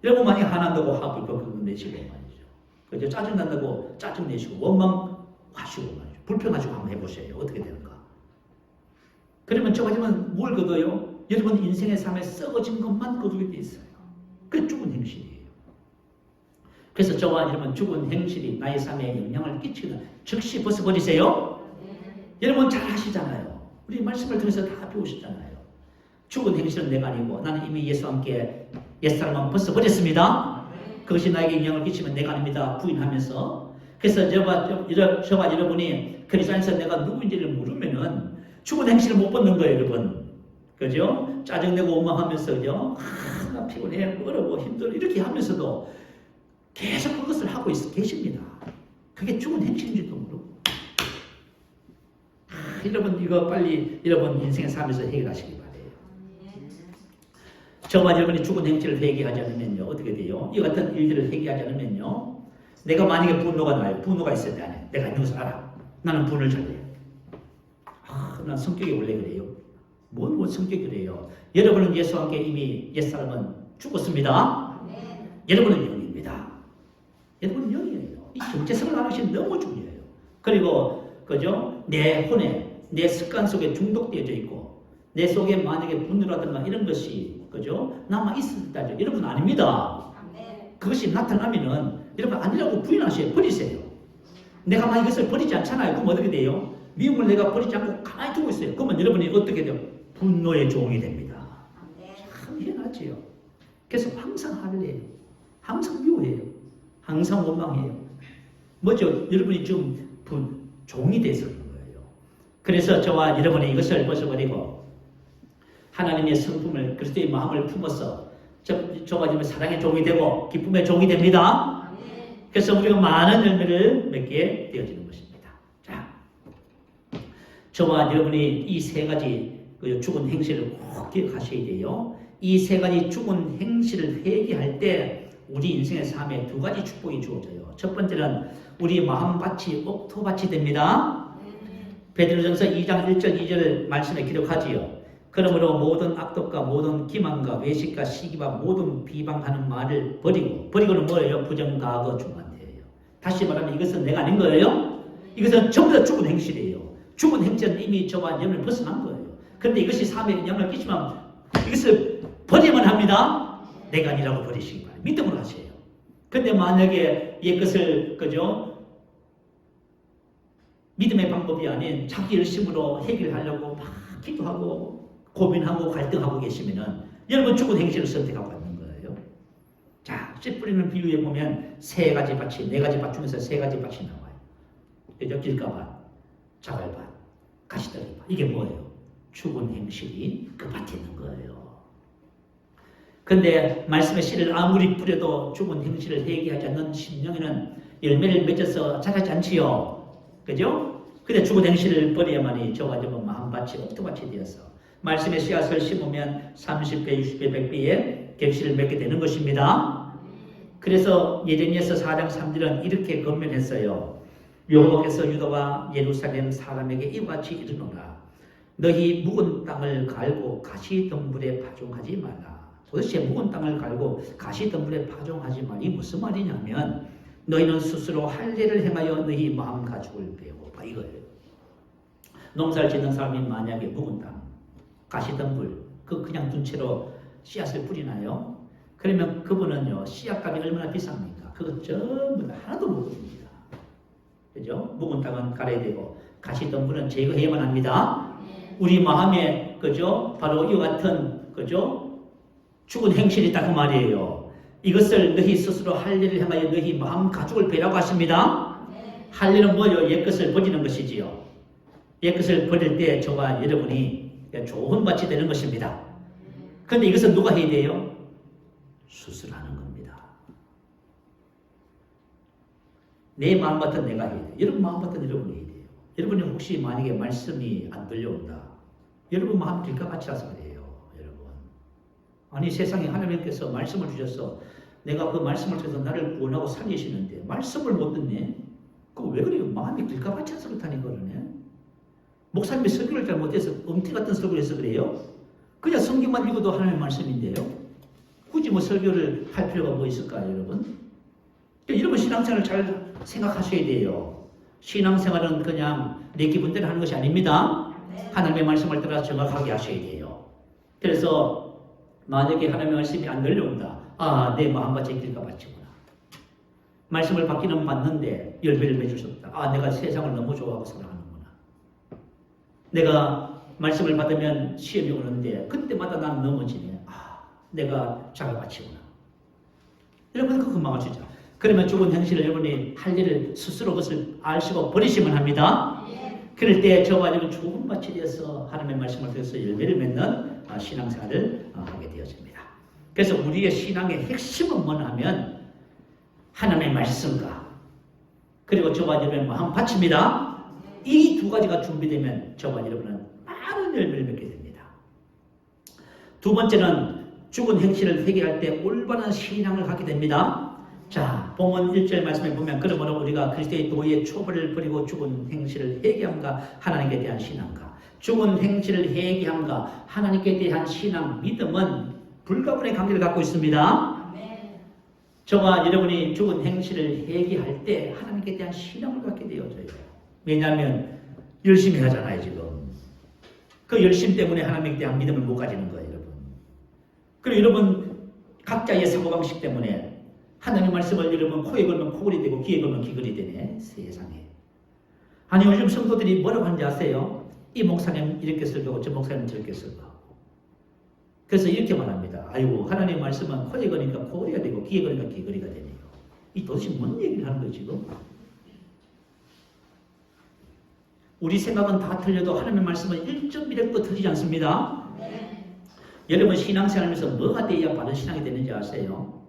여러분 만약에 화난다고 화풀 그거 내시고 말이죠. 그죠? 짜증난다고 짜증 내시고 원망하시고 말이죠. 불평하시고 한번 해보세요. 어떻게 되는가? 그러면 저가 지금 뭘 거둬요? 여러분 인생의 삶에 썩어진 것만 거두게 돼 있어요. 그게 죽은 행실이에요. 그래서 저와 여러분 죽은 행실이 나의 삶에 영향을 끼치는 즉시 벗어버리세요. 여러분 잘 하시잖아요. 우리 말씀을 통해서 다 배우셨잖아요. 죽은 행실은 내가 아니고 나는 이미 예수와 함께 옛사람은 벗어버렸습니다. 그것이 나에게 영향을 끼치면 내가 아닙니다. 부인하면서. 그래서 저와 여러분이 그리스도 안에서 내가 누구인지를 모르면은 죽은 행실을 못 벗는 거예요, 여러분. 그죠? 짜증내고 원망하면서, 그죠? 나 피곤해, 어려워, 힘들어, 이렇게 하면서도 계속 그것을 하고 계십니다. 그게 죽은 행실인지도 모르고. 여러분, 이거 빨리 여러분 인생의 삶에서 해결하시기 바래요. 저와 여러분이 죽은 행실을 회개하지 않으면요, 어떻게 돼요? 이 같은 일들을 회개하지 않으면요, 내가 만약에 분노가 나요. 분노가 있을 때 안에 내가 있는 것을 알아. 나는 분을 잘해요. 난 성격이 원래 그래요. 뭔 성격이 그래요. 여러분은 예수와 함께 이미 옛사람은 죽었습니다. 네. 여러분은 영입니다. 여러분은 영이에요. 이 정체성을 아는 것이 너무 중요해요. 그리고 그죠? 내 혼에 내 습관 속에 중독되어져 있고 내 속에 만약에 분노라든가 이런 것이 그죠? 남아 있을 때죠. 여러분 아닙니다. 네. 그것이 나타나면은 여러분 아니라고 부인하세요. 버리세요. 내가 만약 이것을 버리지 않잖아요. 그럼 어떻게 돼요? 미움을 내가 버리지 않고 가만히 두고 있어요. 그러면 여러분이 어떻게 돼요? 분노의 종이 됩니다. 참 희한하지요. 그래서 항상 화를 내요. 항상 미워해요. 항상 원망해요. 뭐죠? 여러분이 좀 종이 돼서 그런 거예요. 그래서 저와 여러분이 이것을 벗어버리고 하나님의 성품을 그리스도의 마음을 품어서 저와 여러분 사랑의 종이 되고 기쁨의 종이 됩니다. 그래서 우리가 많은 열매를 맺게 되어지는 것입니다. 자, 저와 여러분이 이 세 가지 죽은 행실을 꼭 기억하셔야 돼요. 이 세 가지 죽은 행실을 회개할 때 우리 인생의 삶에 두 가지 축복이 주어져요. 첫 번째는 우리 마음밭이 옥토밭이 됩니다. 베드로전서 2장 1절 2절 말씀에 기록하지요. 그러므로 모든 악독과 모든 기만과 외식과 시기와 모든 비방하는 말을 버리고는 뭐예요? 부정과거 중한대예요. 다시 말하면 이것은 내가 아닌 거예요. 이것은 전부 다 죽은 행실이에요. 죽은 행실은 이미 저와 영을 벗어난 거예요. 그런데 이것이 삶에 영향을 끼치면 이것을 버리면 합니다. 내가 아니라고 버리시기 바랍니다. 믿음으로 하세요. 그런데 만약에 이것을 그죠? 믿음의 방법이 아닌 자기 열심으로 해결하려고 막 기도하고 고민하고 갈등하고 계시면은 여러분 죽은 행실을 선택하고 있는 거예요. 자, 씨 뿌리는 비유에 보면 세 가지 밭이, 네 가지 밭 중에서 세 가지 밭이 나와요. 그죠? 길가밭, 자갈밭, 가시더리밭. 이게 뭐예요? 죽은 행실이 그 밭에 있는 거예요. 근데 말씀의 씨를 아무리 뿌려도 죽은 행실을 회개하지 않는 심령에는 열매를 맺어서 자라지 않지요. 그죠? 근데 죽은 행실을 버려야만이 저와 저와 마음밭이 옥토밭이 되어서 말씀의 씨앗을 심으면 30배, 60배, 100배의 객실을 맺게 되는 것입니다. 그래서 예레미야서 4장 3절은 이렇게 권면했어요. 여호와께서 유다와 예루살렘 사람에게 이와 같이 이르노라. 너희 묵은 땅을 갈고 가시덤불에 파종하지 말라. 도대체 묵은 땅을 갈고 가시덤불에 파종하지 말이 무슨 말이냐면 너희는 스스로 할례를 행하여 너희 마음 가축을 배우고 이거예요. 농사를 짓는 사람이 만약에 묵은 땅 가시덤불 그냥 둔 채로 씨앗을 뿌리나요? 그러면 그분은요 씨앗값이 얼마나 비쌉니까? 그거 전부 다 하나도 못 줍니다. 그죠? 묵은 땅은 갈아야 되고 가시덤불은 제거해야만 합니다. 우리 마음에 그죠? 바로 이와 같은 그죠? 죽은 행실이 있다 그 말이에요. 이것을 너희 스스로 할례를 행하여 너희 마음 가축을 배라고 하십니다. 할례는 뭐요? 옛것을 버리는 것이지요. 옛것을 버릴 때 저와 여러분이 좋은 밭이 되는 것입니다. 그런데 이것은 누가 해야 돼요? 수술하는 겁니다. 내 마음밭은 내가 해야 돼요. 여러분 마음밭은 여러분이 해야 돼요. 여러분이 혹시 만약에 말씀이 안 들려온다. 여러분 마음 길가밭이라서 그래요. 여러분. 아니 세상에 하나님께서 말씀을 주셔서 내가 그 말씀을 통해서 나를 구원하고 살리시는데 말씀을 못 듣네? 그거 왜 그래요? 마음이 길가밭이라서 그렇다니 그러네. 목사님이 설교를 잘 못해서 엄티 같은 설교를 해서 그래요? 그냥 성경만 읽어도 하나님의 말씀인데요. 굳이 뭐 설교를 할 필요가 뭐 있을까요, 여러분? 여러분 신앙생활을 잘 생각하셔야 돼요. 신앙생활은 그냥 내 기분대로 하는 것이 아닙니다. 하나님의 말씀을 따라 정확하게 하셔야 돼요. 그래서 만약에 하나님의 말씀이 안 들려온다. 아, 내 마음밭이 길가밭이구나. 말씀을 받기는 받는데 열매를 맺을 수 없다. 아, 내가 세상을 너무 좋아하고 사랑하는구나. 내가 말씀을 받으면 시험이 오는데 그때마다 난 넘어지네. 아, 내가 자갈밭이구나. 여러분 그거 금방 아시죠? 그러면 죽은 행실을 여러분이 할 일을 스스로 그것을 아시고 버리시면 합니다. 그럴 때 저와 여러분 좋은 밭이 되어서 하나님의 말씀을 통해서 열매를 맺는 신앙생활을 하게 되어집니다. 그래서 우리의 신앙의 핵심은 뭐냐 하면 하나님의 말씀과 그리고 저와 여러분의 마음밭입니다. 이 두 가지가 준비되면 저와 여러분은 많은 열매를 맺게 됩니다. 두 번째는 죽은 행실을 회개할 때 올바른 신앙을 갖게 됩니다. 자, 본문 1절 말씀에 보면 그러므로 우리가 그리스도의 도의 초벌을 버리고 죽은 행실을 회개함과 하나님께 대한 신앙과 죽은 행실을 회개함과 하나님께 대한 신앙, 믿음은 불가분의 관계를 갖고 있습니다. 저와 여러분이 죽은 행실을 회개할 때 하나님께 대한 신앙을 갖게 되어져요. 왜냐하면 열심히 하잖아요, 지금. 그 열심 때문에 하나님께 대한 믿음을 못 가지는 거예요, 여러분. 그리고 여러분 각자의 사고방식 때문에 하나님의 말씀을 여러분 코에 걸면 코걸이 되고 귀에 걸면 귀걸이 되네, 세상에. 아니 요즘 성도들이 뭐라고 하는지 아세요? 이 목사님 이렇게 설교하고 저 목사님 저렇게 설교하고. 그래서 이렇게 말합니다. 아이고 하나님의 말씀은 코에 걸으니까 코걸이가 되고 귀에 걸으니까 귀걸이가 되네요. 이 도대체 뭔 얘기를 하는 거예요 지금? 우리 생각은 다 틀려도 하나님의 말씀은 1.1핵도 틀리지 않습니다. 여러분 신앙생활하면서 뭐가 돼야 바른 신앙이 되는지 아세요?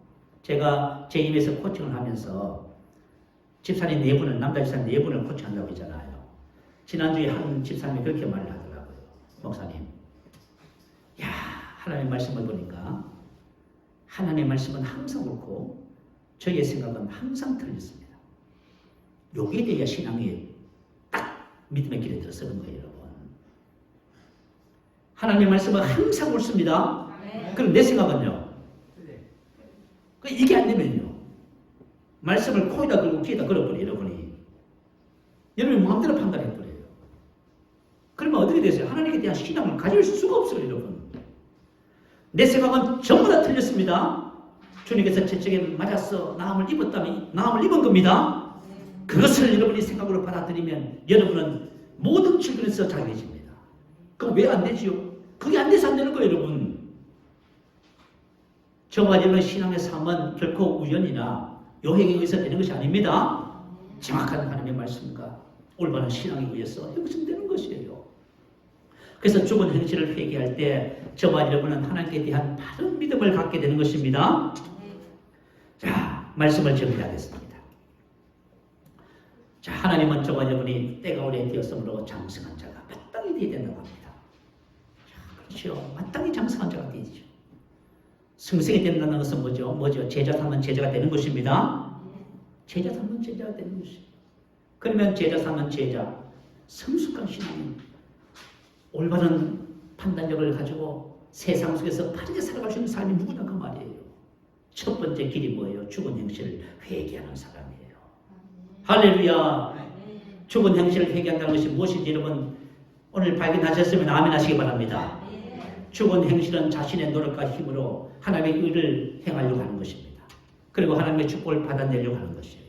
제가 제 입에서 코칭을 하면서 집사님 4분을, 남자 집사님 4분을 코칭한다고 했잖아요. 지난주에 한 집사님이 그렇게 말을 하더라고요. 목사님, 야, 하나님의 말씀을 보니까 하나님의 말씀은 항상 옳고 저의 생각은 항상 틀렸습니다. 여기에 대해 신앙이 딱 믿음의 길에 들어서는 거예요, 여러분. 하나님의 말씀은 항상 옳습니다. 그럼 내 생각은요? 이게 안 되면요, 말씀을 코에다 걸고 귀에다 걸어버려요, 여러분이. 여러분이 마음대로 판단해버려요. 그러면 어떻게 되세요? 하나님에 대한 신앙을 가질 수가 없어요, 여러분. 내 생각은 전부 다 틀렸습니다. 주님께서 채찍에 맞았어 나음을 입었다면 나음을 입은 겁니다. 그것을 여러분이 생각으로 받아들이면 여러분은 모든 질문에서 자유해집니다. 그럼 왜 안 되지요? 그게 안 돼서 안 되는 거예요, 여러분. 저와 여러분의 신앙의 삶은 결코 우연이나 요행에 의해서 되는 것이 아닙니다. 정확한 하나님의 말씀과 올바른 신앙에 의해서 형성되는 것이에요. 그래서 죽은 행실을 회개할 때 저와 여러분은 하나님께 대한 바른 믿음을 갖게 되는 것입니다. 자, 말씀을 정리하겠습니다. 자, 하나님은 저와 여러분이 때가 오래 되었으므로 장성한 자가 마땅히 되어야 된다고 합니다. 자, 그렇죠. 마땅히 장성한 자가 되죠. 승승이 된다는 것은 뭐죠? 제자 삼은 제자가 되는 것입니다. 제자 삼은 제자가 되는 것입니다. 그러면 제자 삼은 제자, 성숙한 신앙인, 올바른 판단력을 가지고 세상 속에서 바르게 살아갈 수 있는 사람이 누구냐 그 말이에요. 첫 번째 길이 뭐예요? 죽은 행실을 회개하는 사람이에요. 할렐루야. 죽은 행실을 회개한다는 것이 무엇인지 여러분 오늘 발견하셨으면 아멘 하시기 바랍니다. 죽은 행실은 자신의 노력과 힘으로 하나님의 의를 행하려고 하는 것입니다. 그리고 하나님의 축복을 받아내려고 하는 것이에요.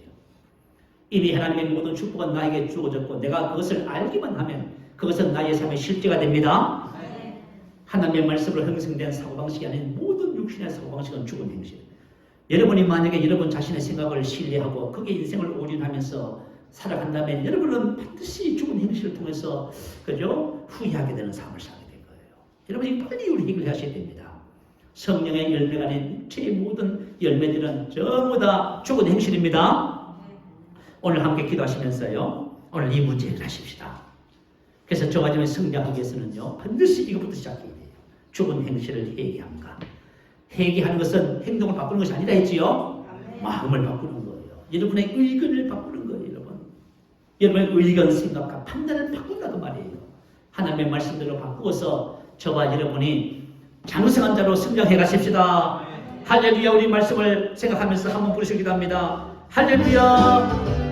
이미 하나님의 모든 축복은 나에게 주어졌고 내가 그것을 알기만 하면 그것은 나의 삶의 실제가 됩니다. 하나님의 말씀으로 형성된 사고방식이 아닌 모든 육신의 사고방식은 죽은 행실. 여러분이 만약에 여러분 자신의 생각을 신뢰하고 그게 인생을 올인하면서 살아간다면 여러분은 반드시 죽은 행실을 통해서 그죠? 후회하게 되는 삶을 살게 될 거예요. 여러분이 빨리 우리 해결하셔야 됩니다. 성령의 열매가 아닌 육체의 모든 열매들은 전부 다 죽은 행실입니다. 오늘 함께 기도하시면서요. 오늘 이 문제 해결하십시다. 그래서 저와 여러분이 성장하기 위해서는요. 반드시 이것부터 시작해야 돼요. 죽은 행실을 회개함과. 회개하는 것은 행동을 바꾸는 것이 아니라 했지요. 마음을 바꾸는 거예요. 여러분의 의견을 바꾸는 거예요. 여러분의 의견, 생각과 판단을 바꾼다 그 말이에요. 하나님의 말씀대로 바꾸어서 저와 여러분이 장성한 자로 성장해 가십시다. 할렐루야. 우리 말씀을 생각하면서 한번 부르시기도 합니다. 할렐루야.